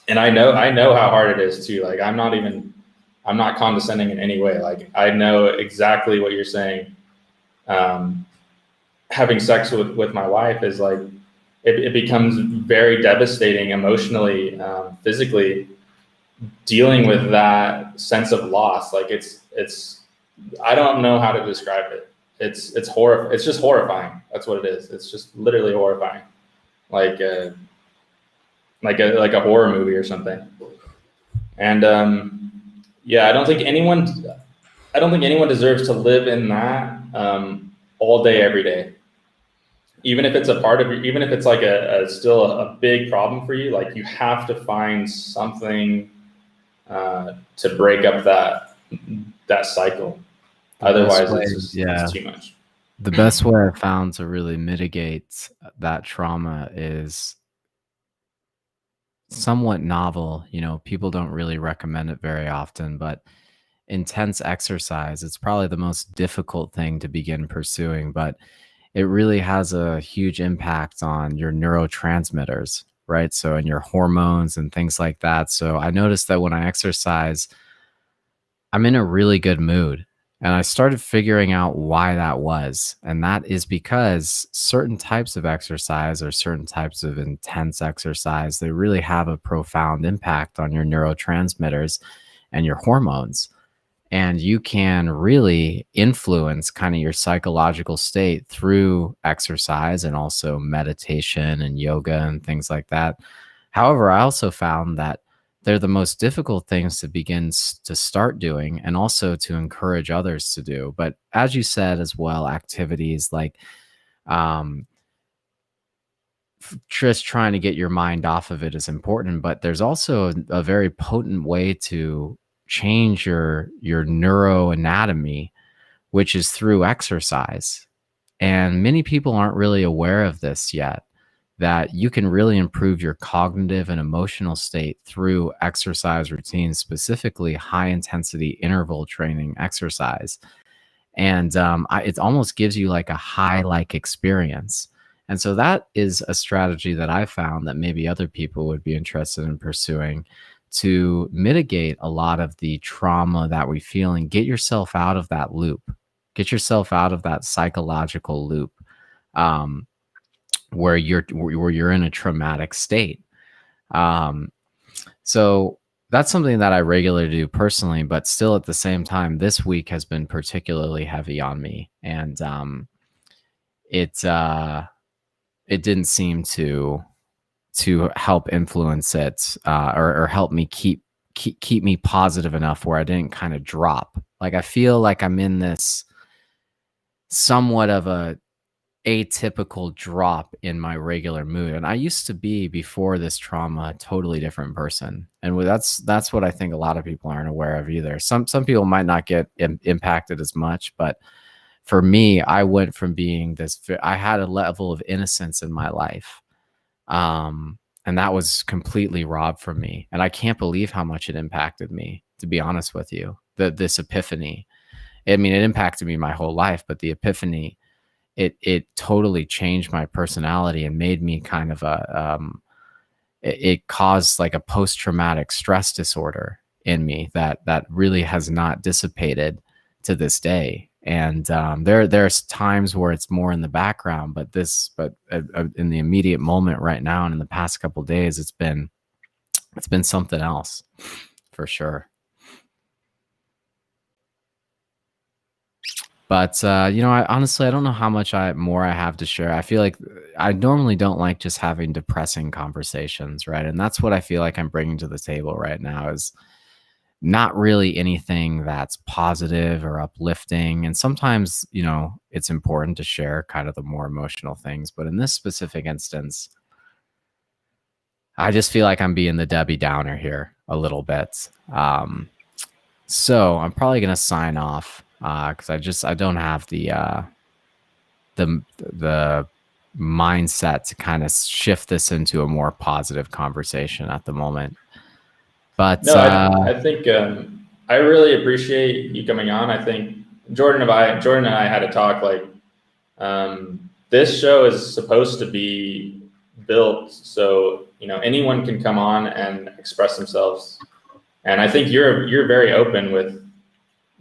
And I know how hard it is too. Like I'm not condescending in any way. Like I know exactly what you're saying. Having sex with my wife is like, it becomes very devastating emotionally, physically, dealing with that sense of loss. Like it's I don't know how to describe it. It's just horrifying. That's what it is. It's just literally horrifying. Like a horror movie or something. And yeah, I don't think anyone deserves to live in that all day, every day. Even if it's a part of even if it's like still a big problem for you, like you have to find something to break up that cycle. Otherwise, it's too much. The best way I found to really mitigate that trauma is somewhat novel. You know, people don't really recommend it very often, but intense exercise, it's probably the most difficult thing to begin pursuing, but it really has a huge impact on your neurotransmitters, right? So, and your hormones and things like that. So, I noticed that when I exercise, I'm in a really good mood. And I started figuring out why that was. And that is because certain types of exercise or certain types of intense exercise, they really have a profound impact on your neurotransmitters and your hormones. And you can really influence kind of your psychological state through exercise and also meditation and yoga and things like that. However, I also found that they're the most difficult things to begin to start doing and also to encourage others to do. But as you said as well, activities like um, just trying to get your mind off of it is important, but there's also a very potent way to change your neuroanatomy, which is through exercise. And many people aren't really aware of this yet, that you can really improve your cognitive and emotional state through exercise routines, specifically high intensity interval training exercise. And it almost gives you like a high like experience. And so that is a strategy that I found that maybe other people would be interested in pursuing to mitigate a lot of the trauma that we feel and get yourself out of that loop, get yourself out of that psychological loop um, where you're in a traumatic state. Um, so that's something that I regularly do personally, but still at the same time, this week has been particularly heavy on me, and it it didn't seem to help influence it or help me keep me positive enough where I didn't kind of drop. Like I feel like I'm in this somewhat of a atypical drop in my regular mood, and I used to be, before this trauma, a totally different person. And that's what I think a lot of people aren't aware of either. Some people might not get impacted as much, but for me, I went from being this, I had a level of innocence in my life, and that was completely robbed from me. And I can't believe how much it impacted me, to be honest with you. This epiphany, I mean, it impacted me my whole life, but the epiphany, it totally changed my personality and made me kind of it caused like a post-traumatic stress disorder in me that really has not dissipated to this day. And there's times where it's more in the background, but in the immediate moment right now and in the past couple of days, it's been something else for sure. But I honestly, I don't know how much more I have to share. I feel like I normally don't like just having depressing conversations, right? And that's what I feel like I'm bringing to the table right now, is not really anything that's positive or uplifting. And sometimes, it's important to share kind of the more emotional things. But in this specific instance, I just feel like I'm being the Debbie Downer here a little bit. So I'm probably going to sign off because I don't have the mindset to kind of shift this into a more positive conversation at the moment. But no, I think I really appreciate you coming on. I think Jordan and I had a talk, like this show is supposed to be built so anyone can come on and express themselves. And I think you're very open with,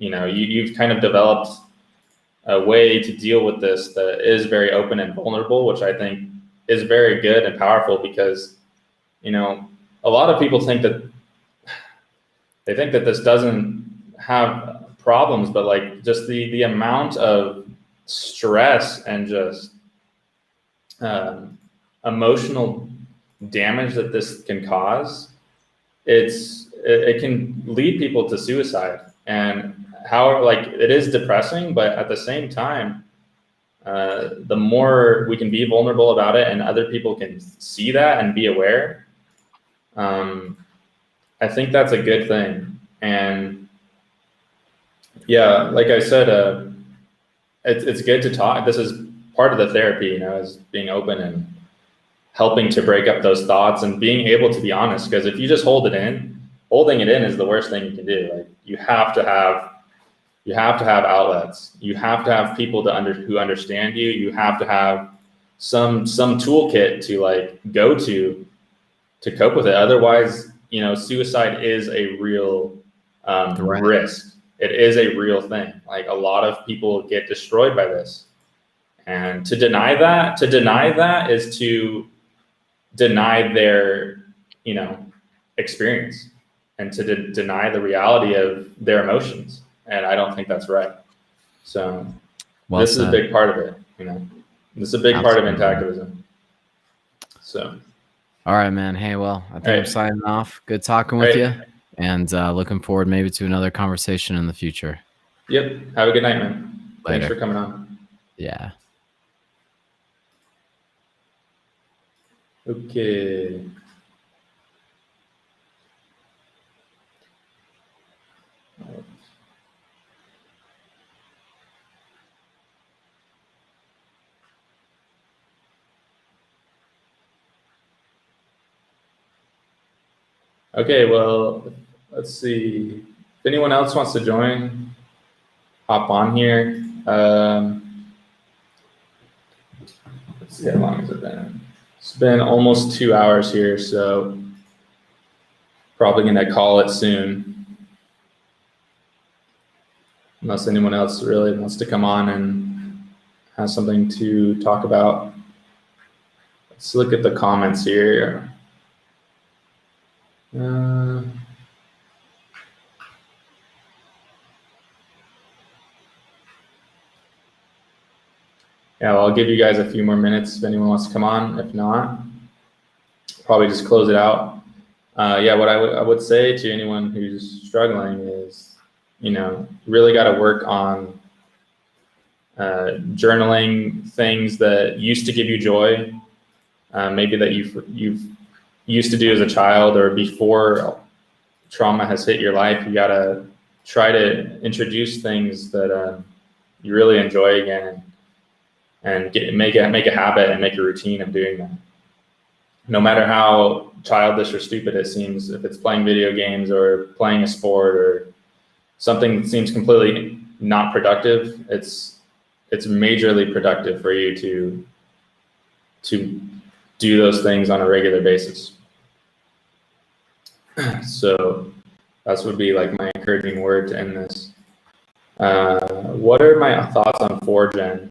you've kind of developed a way to deal with this that is very open and vulnerable, which I think is very good and powerful, because, a lot of people think that this doesn't have problems, but like just the amount of stress and just emotional damage that this can cause, it can lead people to suicide. And how, like, it is depressing, but at the same time, the more we can be vulnerable about it and other people can see that and be aware, I think that's a good thing. And yeah, like I said, it's good to talk. This is part of the therapy, is being open helping to break up those thoughts and being able to be honest. Because if you just hold it in, holding it in is the worst thing you can do. Like you have to have outlets. You have to have people who understand you. You have to have some toolkit to like go to cope with it. Otherwise, you know, suicide is a real risk. It is a real thing. Like a lot of people get destroyed by this. And to deny that is to deny their, you know, experience and to deny the reality of their emotions. And I don't think that's right. So this is a big part of it, you know. This is a big part of intactivism. So. All right, man. Hey, well, I think I'm signing off. Good talking with you, and looking forward maybe to another conversation in the future. Yep. Have a good night, man. Later. Thanks for coming on. Yeah. Okay. Okay, well, let's see. If anyone else wants to join, hop on here. Let's see, how long has it been? It's been almost 2 hours here, so probably gonna call it soon. Unless anyone else really wants to come on and have something to talk about. Let's look at the comments here. Yeah, well, I'll give you guys a few more minutes if anyone wants to come on. If not, probably just close it out. Yeah, what I would say to anyone who's struggling is, you know, really got to work on journaling things that used to give you joy, maybe that you've used to do as a child or before trauma has hit your life. You got to try to introduce things that you really enjoy again, and make a habit and make a routine of doing that. No matter how childish or stupid it seems, if it's playing video games or playing a sport or something that seems completely not productive, it's majorly productive for you to do those things on a regular basis. So that's would be like my encouraging word to end this. What are my thoughts on 4gen?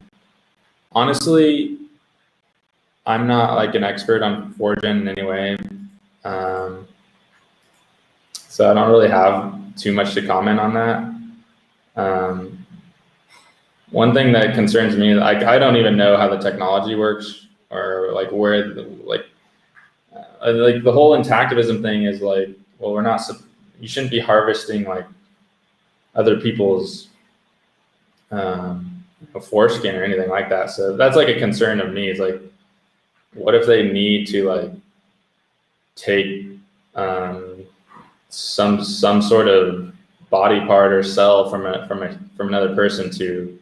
Honestly, I'm not like an expert on 4gen in any way. So I don't really have too much to comment on that. One thing that concerns me, like I don't even know how the technology works, or like where like the whole intactivism thing is like, well, you shouldn't be harvesting like other people's foreskin or anything like that. So that's like a concern of me. It's like, what if they need to like take some sort of body part or cell from another person to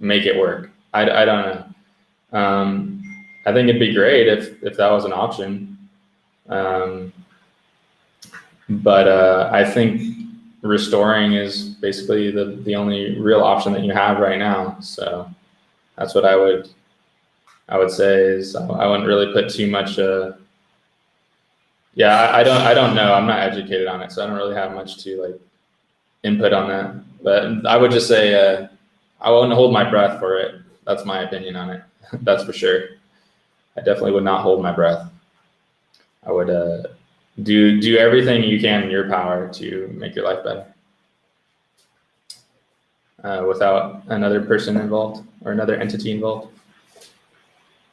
make it work? I don't know. I think it'd be great if that was an option. But I think restoring is basically the only real option that you have right now. So that's what I would say is I wouldn't really put too much. Yeah, I don't know. I'm not educated on it, so I don't really have much to like input on that. But I would just say I wouldn't hold my breath for it. That's my opinion on it. That's for sure. I definitely would not hold my breath. I would do everything you can in your power to make your life better without another person involved or another entity involved.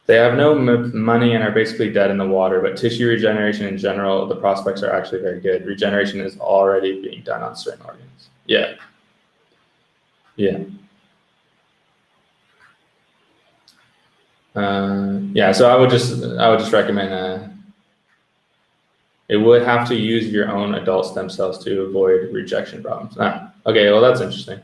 They have no money and are basically dead in the water, but tissue regeneration in general, the prospects are actually very good. Regeneration is already being done on certain organs. Yeah. Yeah. Yeah, so I would just recommend it would have to use your own adult stem cells to avoid rejection problems. Okay, well that's interesting.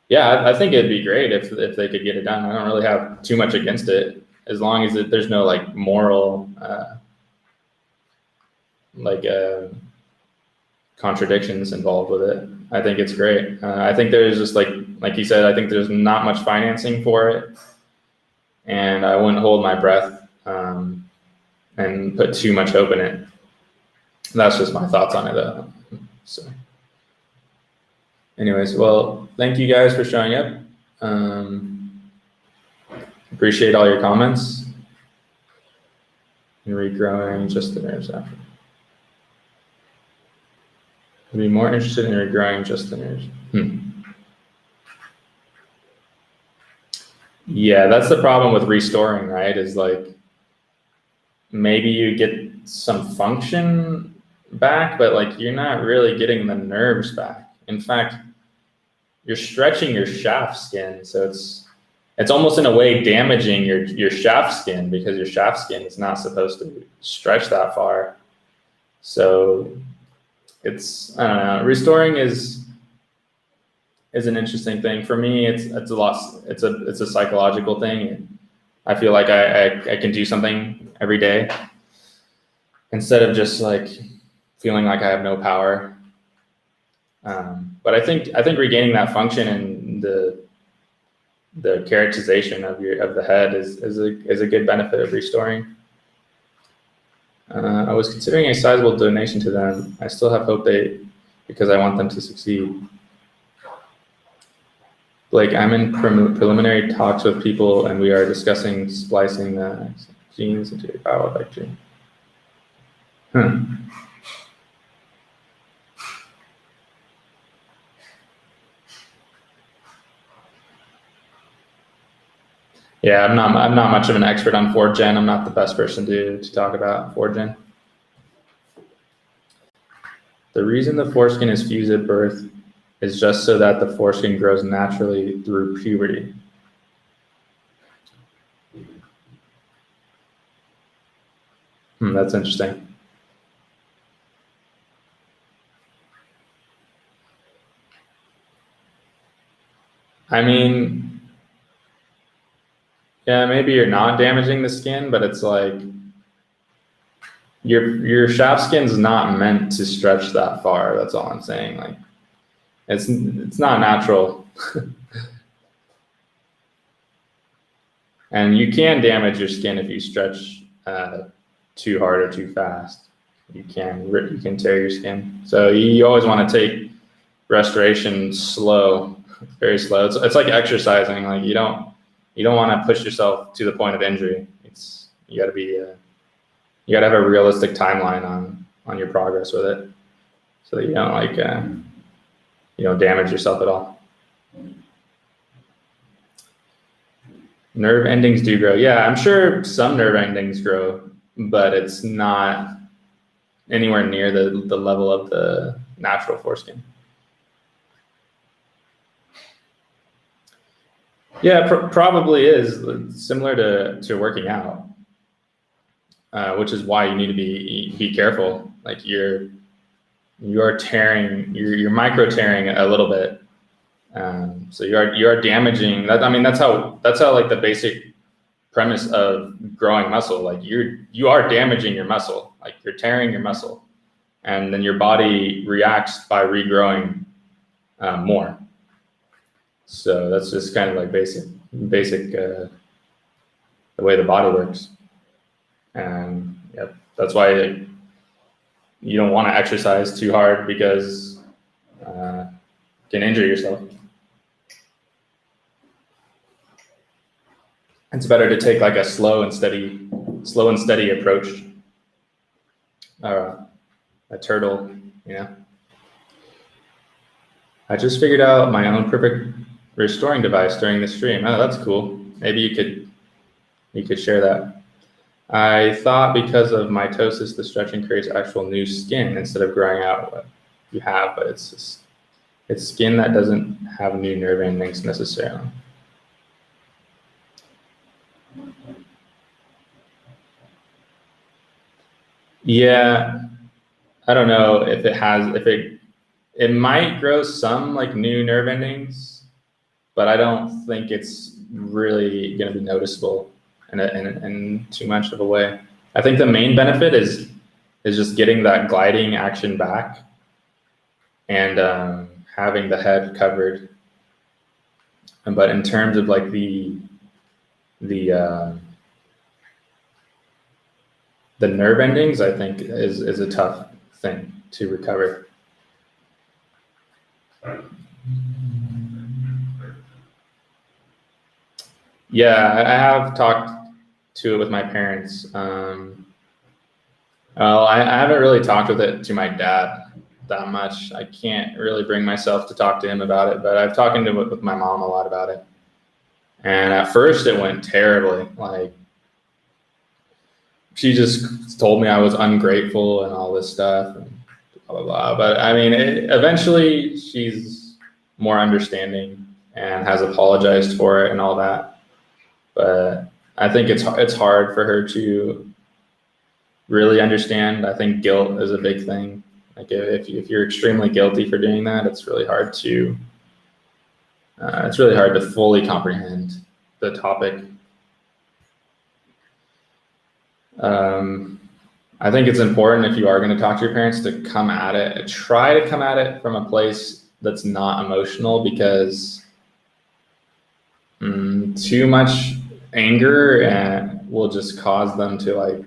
Yeah, I think it'd be great if they could get it done. I don't really have too much against it. as long as there's no like moral contradictions involved with it. I think it's great. I think there's just like you said, I think there's not much financing for it, and I wouldn't hold my breath and put too much hope in it. That's just my thoughts on it though. So anyways, well, thank you guys for showing up. Appreciate all your comments. And regrowing just the nerves after. I'd be more interested in regrowing just the nerves. Yeah, that's the problem with restoring, right? Is like maybe you get some function back, but like you're not really getting the nerves back. In fact, you're stretching your shaft skin, so it's almost in a way damaging your shaft skin, because your shaft skin is not supposed to stretch that far. So it's, I don't know, restoring is an interesting thing. For me, it's a psychological thing. I feel like I can do something every day instead of just like feeling like I have no power. But I think regaining that function and the keratinization of the head is a good benefit of restoring. I was considering a sizable donation to them. I still have hope because I want them to succeed. Blake, I'm in preliminary talks with people, and we are discussing splicing the genes into a bioeffect gene. Yeah, I'm not much of an expert on 4th gen. I'm not the best person to talk about 4th gen. The reason the foreskin is fused at birth is just so that the foreskin grows naturally through puberty. That's interesting. I mean, yeah, maybe you're not damaging the skin, but it's like your shaft skin's not meant to stretch that far. That's all I'm saying. Like it's not natural. And you can damage your skin if you stretch too hard or too fast. You can tear your skin. So you always want to take restoration slow, very slow. It's like exercising. Like you don't want to push yourself to the point of injury. You got to have a realistic timeline on your progress with it, so that you don't damage yourself at all. Nerve endings do grow. Yeah, I'm sure some nerve endings grow, but it's not anywhere near the level of the natural foreskin. Yeah, probably is similar to working out, which is why you need to be careful. Like you're tearing, you're micro tearing a little bit, so you are damaging. That, I mean, that's how like the basic premise of growing muscle. Like you are damaging your muscle. Like you're tearing your muscle, and then your body reacts by regrowing more. So that's just kind of like basic the way the body works. And yep, that's why you don't want to exercise too hard, because you can injure yourself. It's better to take like a slow and steady approach. A turtle, I just figured out my own perfect restoring device during the stream. Oh, that's cool. Maybe you could share that. I thought because of mitosis, the stretching creates actual new skin instead of growing out what you have, but it's skin that doesn't have new nerve endings necessarily. Yeah, I don't know if it might grow some like new nerve endings, but I don't think it's really going to be noticeable. in too much of a way. I think the main benefit is just getting that gliding action back and having the head covered. But in terms of like the nerve endings, I think is a tough thing to recover. Yeah, I have talked to it with my parents. Well, I haven't really talked with it to my dad that much. I can't really bring myself to talk to him about it, but I've talked to with my mom a lot about it. And at first it went terribly. Like, she just told me I was ungrateful and all this stuff and blah, blah, blah. But I mean, eventually she's more understanding and has apologized for it and all that. But I think it's hard for her to really understand. I think guilt is a big thing. Like if you're extremely guilty for doing that, it's really hard to fully comprehend the topic. I think it's important, if you are going to talk to your parents, to try to come at it from a place that's not emotional, because too much anger will just cause them to like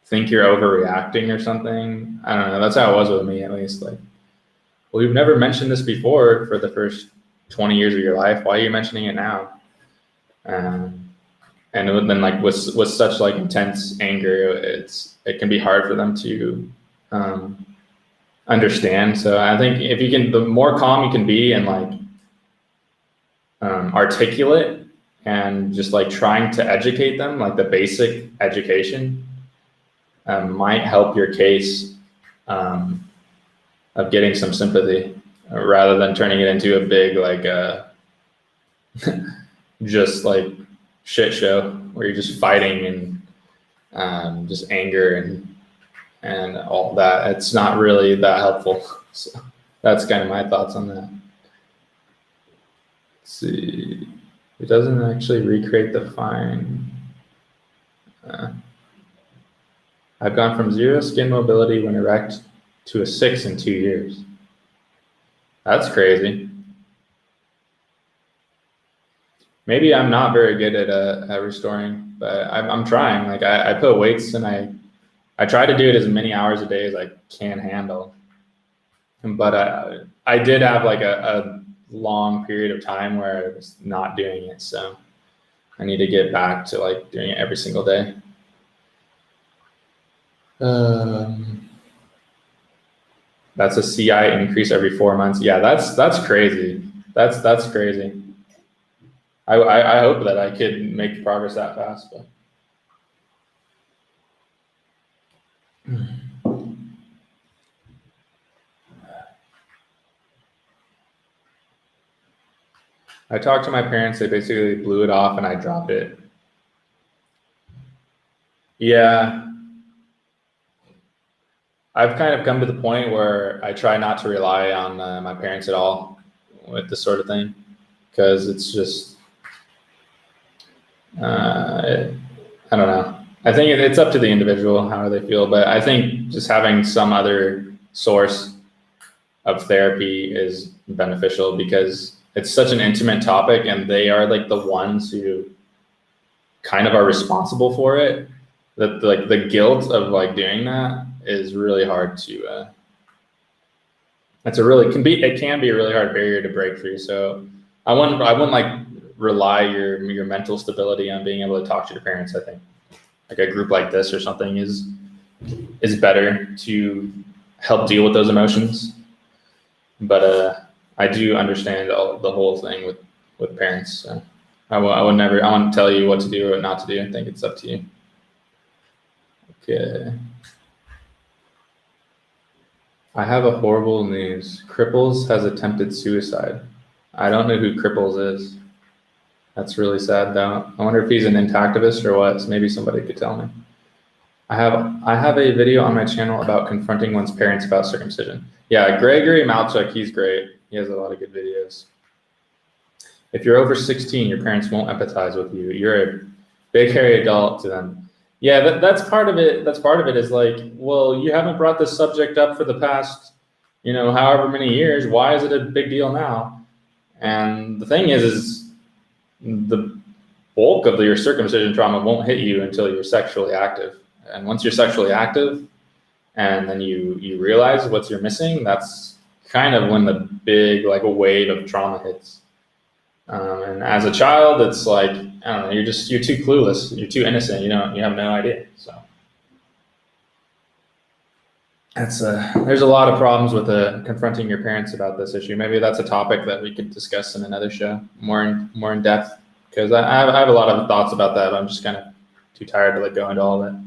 think you're overreacting or something. I don't know. That's how it was with me, at least. Like, well, you've never mentioned this before for the first 20 years of your life. Why are you mentioning it now? And then like with such like intense anger, it can be hard for them to understand. So I think if you can, the more calm you can be and like articulate and just like trying to educate them, like the basic education, might help your case of getting some sympathy, rather than turning it into a big like just like shit show where you're just fighting and just anger and all that. It's not really that helpful. So that's kind of my thoughts on that. Let's see, it doesn't actually recreate the fine. I've gone from 0 skin mobility when erect to a 6 in 2 years. That's crazy. Maybe I'm not very good at restoring, but I'm trying. Like I put weights and I try to do it as many hours a day as I can handle. But I did have like a long period of time where I was not doing it. So I need to get back to like doing it every single day. That's a CI increase every 4 months. Yeah, that's crazy. That's crazy. I hope that I could make progress that fast, but I talked to my parents. They basically blew it off and I dropped it. Yeah. I've kind of come to the point where I try not to rely on my parents at all with this sort of thing, because it's just, I don't know. I think it's up to the individual how they feel, but I think just having some other source of therapy is beneficial, because it's such an intimate topic and they are like the ones who kind of are responsible for it, that like the guilt of like doing that is really hard to it can be a really hard barrier to break through. So I wouldn't like rely your mental stability on being able to talk to your parents. I think like a group like this or something is better to help deal with those emotions. But I do understand the whole thing with parents. So I won't tell you what to do or not to do. I think it's up to you. Okay. I have a horrible news. Cripples has attempted suicide. I don't know who Cripples is. That's really sad though. I wonder if he's an intactivist or what. So maybe somebody could tell me. I have a video on my channel about confronting one's parents about circumcision. Yeah, Gregory Malchuk, he's great. He has a lot of good videos. If you're over 16, your parents won't empathize with you. big hairy adult to them. Yeah, that's part of it. That's part of it is like, well, you haven't brought this subject up for the past, however many years. Why is it a big deal now? And the thing is the bulk of your circumcision trauma won't hit you until you're sexually active. And once you're sexually active, and then you realize what you're missing, that's kind of when the big like a wave of trauma hits. And as a child, it's like, I don't know, you're too clueless, you're too innocent, you have no idea. So that's there's a lot of problems with confronting your parents about this issue. Maybe that's a topic that we could discuss in another show, more in depth, because I have a lot of thoughts about that, but I'm just kind of too tired to like go into all of it.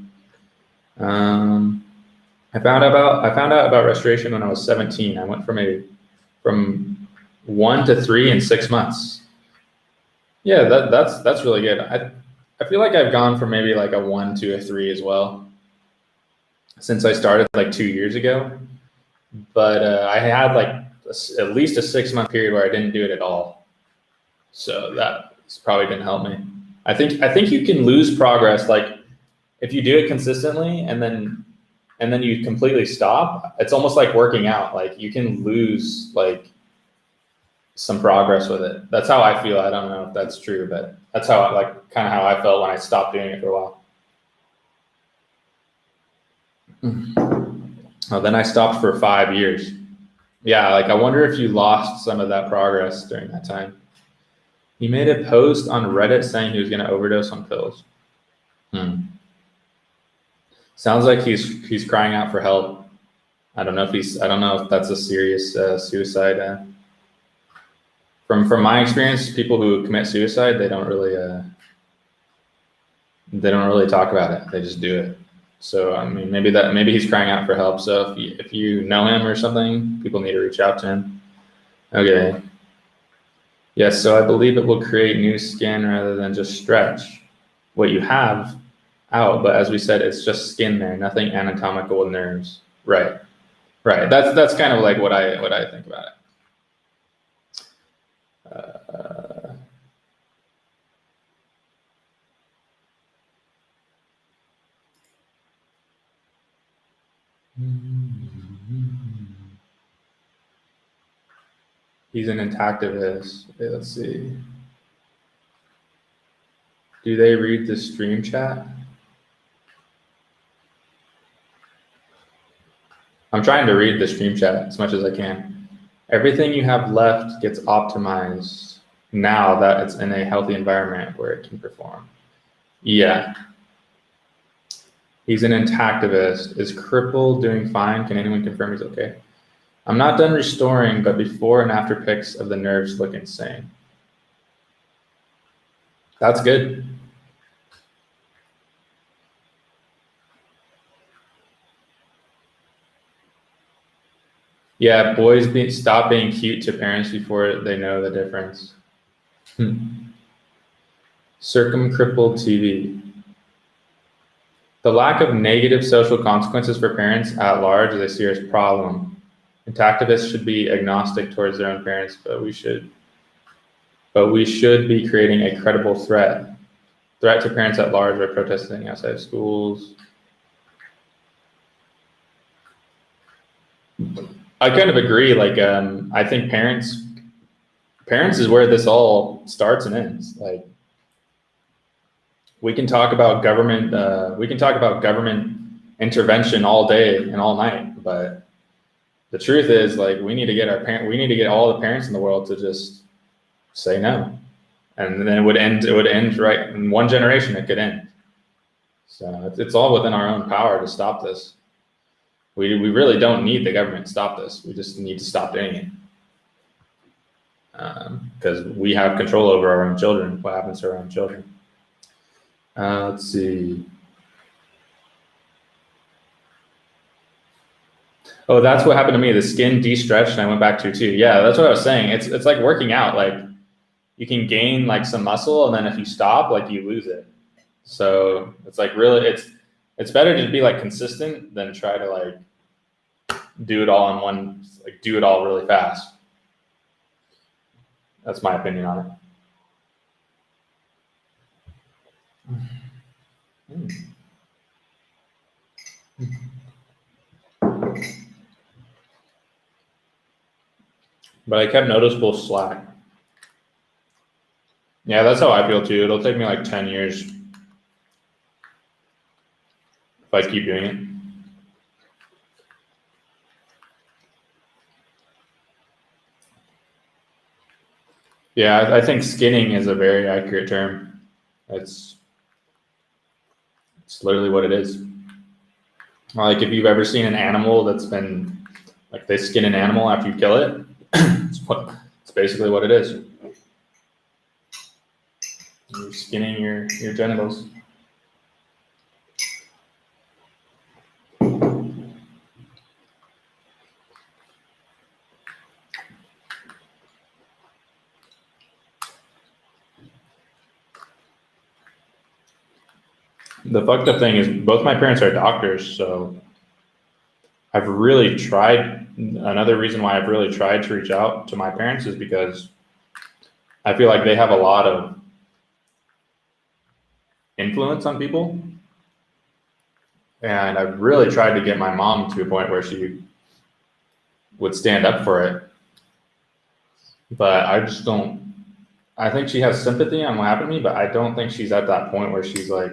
I found out about restoration when I was 17. I went from 1 to 3 in 6 months. Yeah, that's really good. I feel like I've gone from maybe like a 1 to a 3 as well since I started like 2 years ago. But I had like at least a 6-month period where I didn't do it at all. So that probably didn't help me. I think you can lose progress like if you do it consistently and then you completely stop. It's almost like working out. Like you can lose like some progress with it. That's how I feel. I don't know if that's true, but that's how kind of how I felt when I stopped doing it for a while. Oh, then I stopped for 5 years. Yeah, like I wonder if you lost some of that progress during that time. He made a post on Reddit saying he was going to overdose on pills. Sounds like he's crying out for help. I don't know if that's a serious suicide. From my experience, people who commit suicide, they don't really talk about it. They just do it. So I mean, maybe he's crying out for help. So if you know him or something, people need to reach out to him. Okay. Yes. So I believe it will create new skin rather than just stretch what you have out. But as we said, it's just skin there, nothing anatomical nerves. Right. That's kind of like what I think about it. He's an intactivist. Okay, let's see. Do they read the stream chat? I'm trying to read the stream chat as much as I can. Everything you have left gets optimized now that it's in a healthy environment where it can perform. Yeah. He's an intactivist. Is Cripple doing fine? Can anyone confirm he's okay? I'm not done restoring, but before and after pics of the nerves look insane. That's good. Yeah, boys stop being cute to parents before they know the difference. Circumcrippled TV. The lack of negative social consequences for parents at large is a serious problem. Intactivists should be agnostic towards their own parents, but we should be creating a credible threat to parents at large by protesting outside schools. I kind of agree. Like, I think parents is where this all starts and ends. Like, we can talk about government intervention all day and all night, but the truth is, like, we need to get all the parents in the world to just say no, and then it would end right in one generation. It could end. So it's all within our own power to stop this. We really don't need the government to stop this. We just need to stop doing it. Because we have control over our own children, what happens to our own children. Let's see. Oh, that's what happened to me. The skin de-stretched and I went back to 2. Yeah, that's what I was saying. It's like working out. Like, you can gain like some muscle, and then if you stop, like, you lose it. So it's like really, it's better to be like consistent than try to like do it all in one, like do it all really fast. That's my opinion on it. but I kept noticeable slack. Yeah, that's how I feel too. It'll take me like 10 years if I keep doing it. Yeah, I think skinning is a very accurate term. It's literally what it is. Like if you've ever seen an animal that's been, like they skin an animal after you kill it, it's basically what it is. You're skinning your genitals. The fucked up thing is both my parents are doctors, so I've really tried. Another reason why I've really tried to reach out to my parents is because I feel like they have a lot of influence on people. And I've really tried to get my mom to a point where she would stand up for it. But I just don't, I think she has sympathy on what happened to me, but I don't think she's at that point where she's like,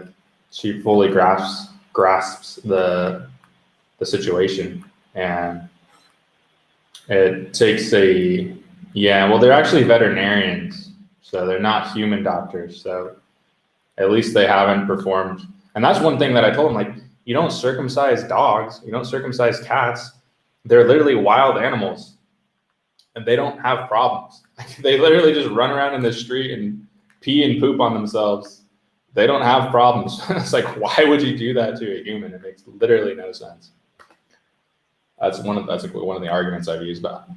she fully grasps the situation. And it takes well, they're actually veterinarians, so they're not human doctors. So at least they haven't performed. And that's one thing that I told them, like, you don't circumcise dogs, you don't circumcise cats. They're literally wild animals and they don't have problems. They literally just run around in the street and pee and poop on themselves. They don't have problems. It's like, why would you do that to a human? It makes literally no sense. That's one of the arguments I've used, but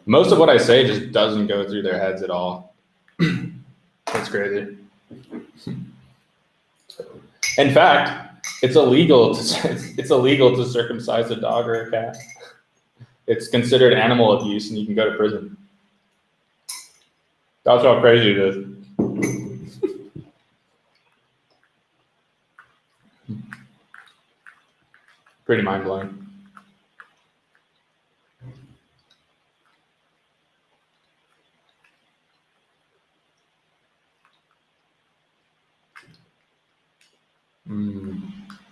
most of what I say just doesn't go through their heads at all. That's crazy. In fact, it's illegal to circumcise a dog or a cat. It's considered animal abuse, and you can go to prison. That's how crazy it is. Pretty mind-blowing.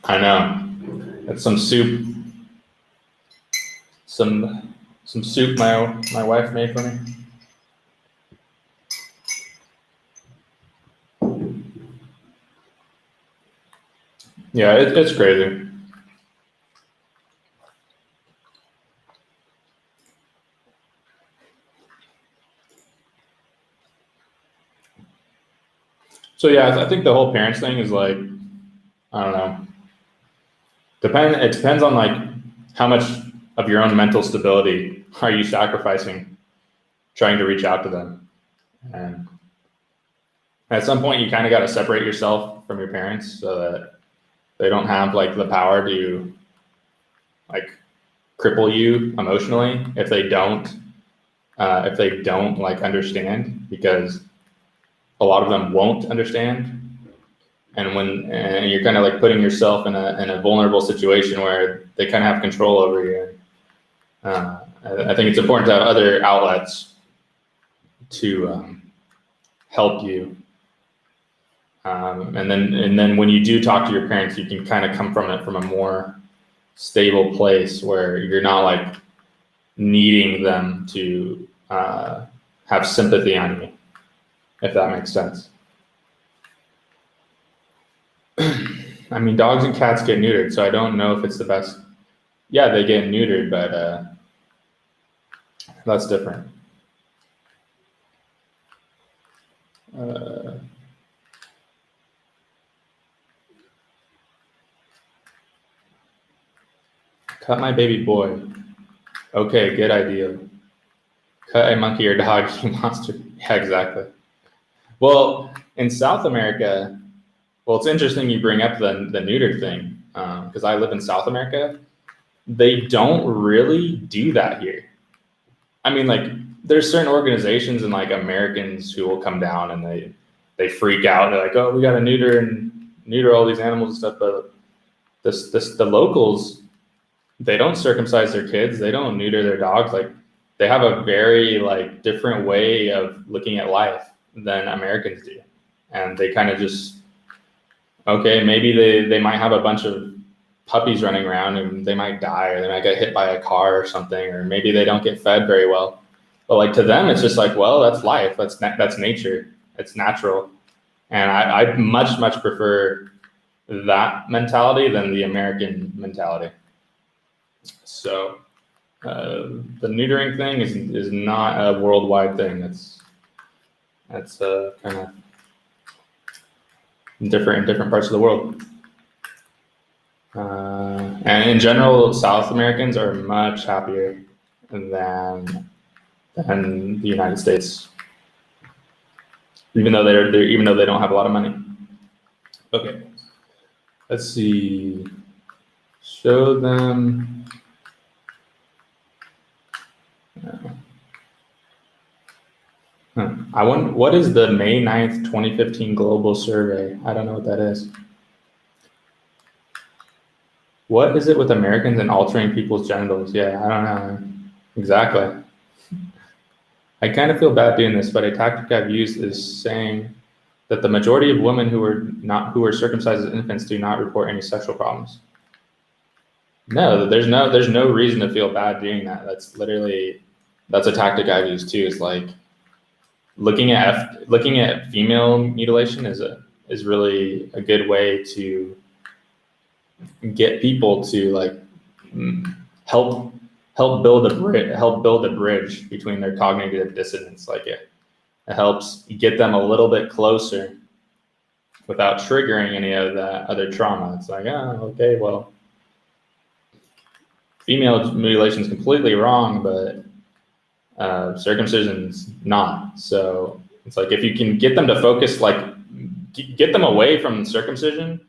I know. That's some soup. Some soup my wife made for me. Yeah, it's crazy. So yeah, I think the whole parents thing is like, I don't know. It depends on like how much of your own mental stability are you sacrificing trying to reach out to them. And at some point you kind of got to separate yourself from your parents so that they don't have like the power to like cripple you emotionally if they don't like understand, because a lot of them won't understand. And you're kind of like putting yourself in a vulnerable situation where they kind of have control over you. I think it's important to have other outlets to help you. And then when you do talk to your parents, you can kind of come from it from a more stable place where you're not like needing them to have sympathy on you, if that makes sense. I mean, dogs and cats get neutered, so I don't know if it's the best. Yeah, they get neutered, but that's different. Cut my baby boy. Okay, good idea. Cut a monkey or dog, you monster. Yeah, exactly. Well, in South America, well, it's interesting you bring up the neutered thing, because I live in South America. They don't really do that here. I mean, like, there's certain organizations and like Americans who will come down and they freak out. They're like, oh, we got to neuter all these animals and stuff. But the locals, they don't circumcise their kids. They don't neuter their dogs. Like, they have a very like different way of looking at life than Americans do. And they kind of just, okay, maybe they might have a bunch of puppies running around and they might die, or they might get hit by a car or something, or maybe they don't get fed very well. But like to them, it's just like, well, that's life. That's nature. It's natural. And I much prefer that mentality than the American mentality. So the neutering thing is not a worldwide thing. That's kind of different in different parts of the world. And in general, South Americans are much happier than the United States, even though they don't have a lot of money. Okay, let's see. Show them. I wonder, what is the May 9th, 2015 global survey? I don't know what that is. What is it with Americans and altering people's genitals? Yeah, I don't know. Exactly. I kind of feel bad doing this, but a tactic I've used is saying that the majority of women who were circumcised as infants do not report any sexual problems. No, there's no reason to feel bad doing that. That's a tactic I've used too. Is like looking at female mutilation is really a good way to get people to like help build a bridge between their cognitive dissonance. Like it helps get them a little bit closer without triggering any of that other trauma. It's like, oh, okay, well, female mutilation is completely wrong, but circumcision's not. So it's like if you can get them to focus, like get them away from circumcision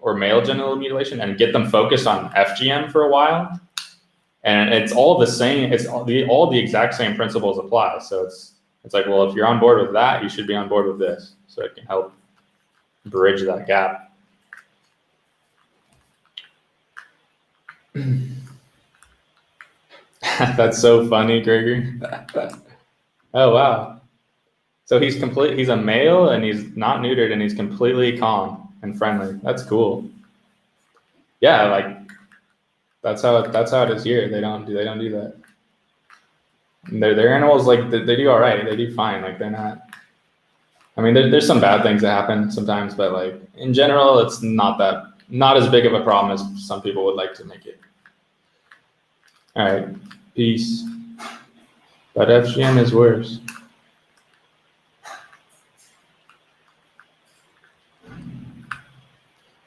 or male genital mutilation and get them focused on FGM for a while, and it's all the same. It's all the exact same principles apply. So it's like, well, if you're on board with that, you should be on board with this. So it can help bridge that gap. That's so funny, Gregory. Oh, wow. So he's a male and he's not neutered and he's completely calm and friendly. That's cool. Yeah, like that's how it is here. They don't do that. And their animals, like they do all right. They do fine. Like they're not. I mean, there's some bad things that happen sometimes, but like in general, it's not as big of a problem as some people would like to make it. All right, peace. But FGM is worse.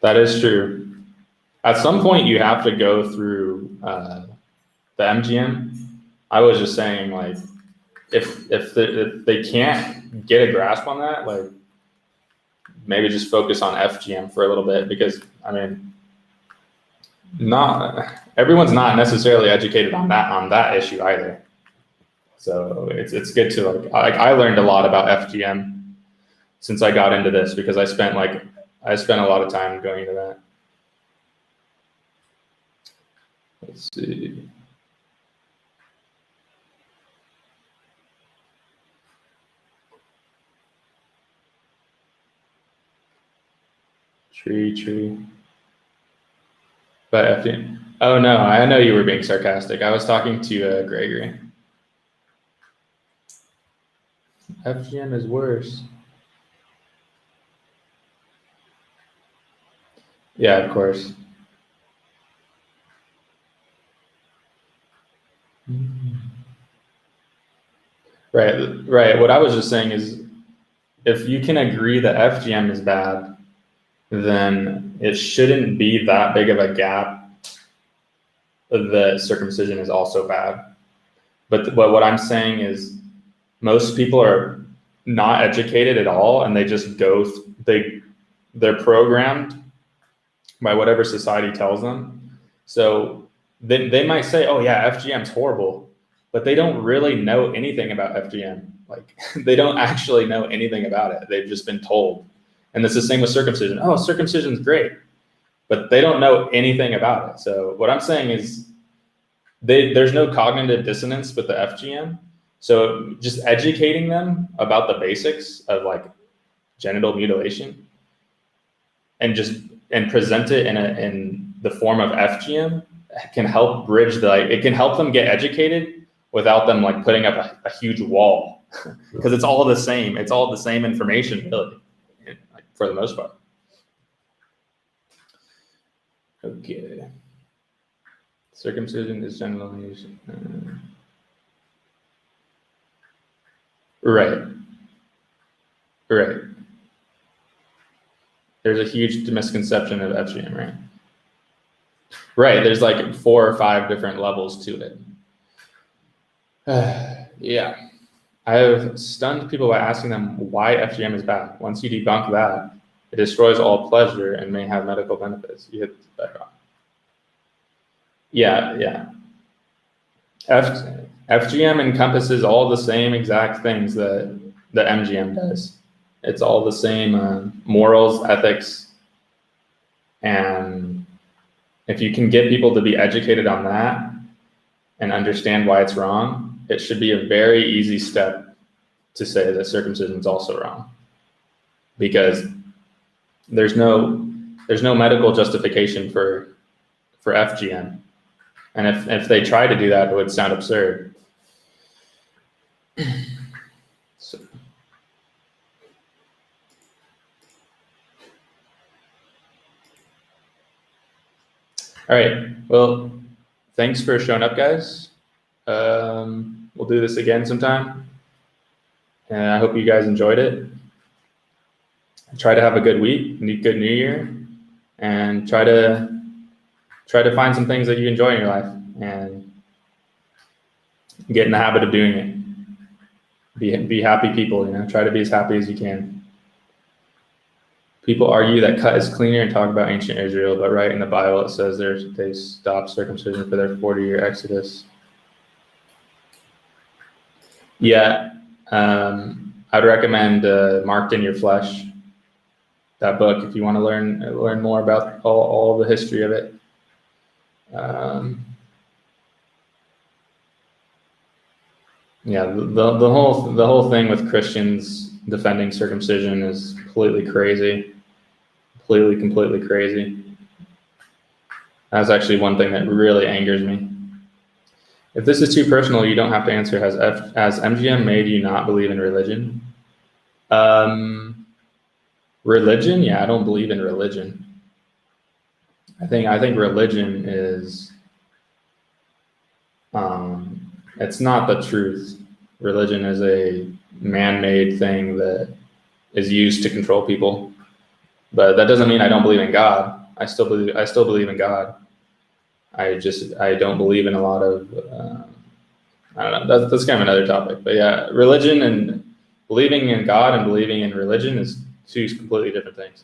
That is true. At some point, you have to go through the MGM. I was just saying, like, if they can't get a grasp on that, like, maybe just focus on FGM for a little bit, because I mean, everyone's not necessarily educated on that issue either. So it's good to like I learned a lot about FGM since I got into this, because I spent a lot of time going into that. Let's see. Tree. But FGM. Oh no, I know you were being sarcastic. I was talking to Gregory. FGM is worse. Yeah, of course. Right. What I was just saying is, if you can agree that FGM is bad, then it shouldn't be that big of a gap that circumcision is also bad. But what I'm saying is, most people are not educated at all, and they just they're programmed by whatever society tells them. So they might say, oh yeah, FGM is horrible, but they don't really know anything about FGM. Like they don't actually know anything about it. They've just been told. And it's the same with circumcision. Oh, circumcision is great, but they don't know anything about it. So what I'm saying is, there's no cognitive dissonance with the FGM. So just educating them about the basics of like genital mutilation and present it in the form of FGM can help bridge it can help them get educated without them like putting up a huge wall, because it's all the same. It's all the same information, really, for the most part. Okay. Circumcision is generally right. There's a huge misconception of FGM, right? Right. There's like 4 or 5 different levels to it. Yeah. I have stunned people by asking them why FGM is bad. Once you debunk that, it destroys all pleasure and may have medical benefits. You hit the bedrock. Yeah. FGM encompasses all the same exact things that the MGM does. It's all the same morals, ethics, and if you can get people to be educated on that and understand why it's wrong, it should be a very easy step to say that circumcision is also wrong, because there's no medical justification for FGM, and if they try to do that, it would sound absurd. So. All right. Well, thanks for showing up, guys. We'll do this again sometime, and I hope you guys enjoyed it. Try to have a good week, good New Year, and try to find some things that you enjoy in your life and get in the habit of doing it. Be happy people. Try to be as happy as you can. People argue that cut is cleaner and talk about ancient Israel, but right in the Bible it says they stopped circumcision for their 40-year exodus. Yeah, I'd recommend Marked in Your Flesh, that book, if you want to learn more about all the history of it. Yeah, the whole thing with Christians defending circumcision is completely crazy. Completely crazy. That's actually one thing that really angers me. If this is too personal, you don't have to answer. Has MGM made you not believe in religion? Religion? Yeah, I don't believe in religion. I think religion is it's not the truth. Religion is a man-made thing that is used to control people. But that doesn't mean I don't believe in God. I still believe in God. I don't believe in a lot of I don't know. That's kind of another topic. But yeah, religion and believing in God and believing in religion is 2 completely different things.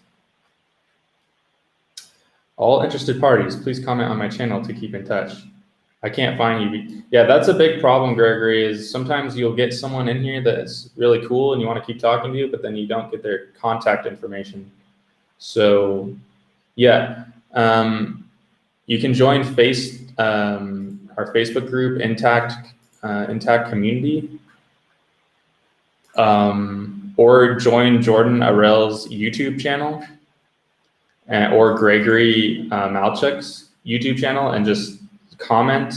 All interested parties, please comment on my channel to keep in touch. I can't find you. Yeah, that's a big problem, Gregory, is sometimes you'll get someone in here that's really cool and you want to keep talking to you, but then you don't get their contact information. So yeah, you can join our Facebook group, Intact Community, or join Jordan Arel's YouTube channel, or Gregory Malchuk's YouTube channel, and just comment,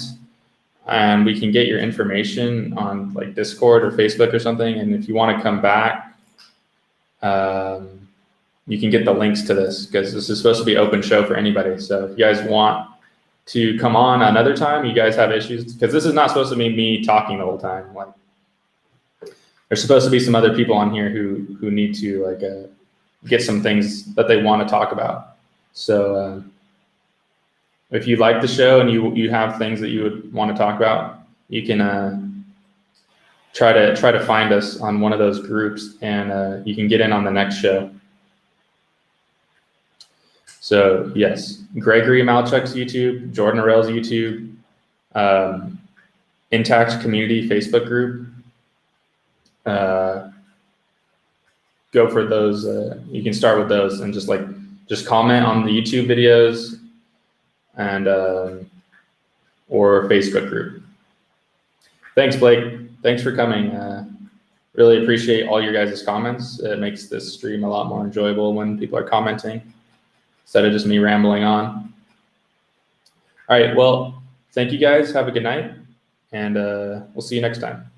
and we can get your information on like Discord or Facebook or something. And if you want to come back, you can get the links to this, because this is supposed to be open show for anybody. So if you guys want to come on another time, you guys have issues, because this is not supposed to be me talking the whole time. Like, there's supposed to be some other people on here who need to like get some things that they want to talk about. So if you like the show and you have things that you would want to talk about, you can try to find us on one of those groups, and you can get in on the next show. So yes, Gregory Malchuk's YouTube, Jordan Arel's YouTube, Intact Community Facebook group. Go for those. You can start with those and just comment on the YouTube videos, and or Facebook group. Thanks, Blake. Thanks for coming. Really appreciate all your guys' comments. It makes this stream a lot more enjoyable when people are commenting instead of just me rambling on. All right, well, thank you guys. Have a good night, and we'll see you next time.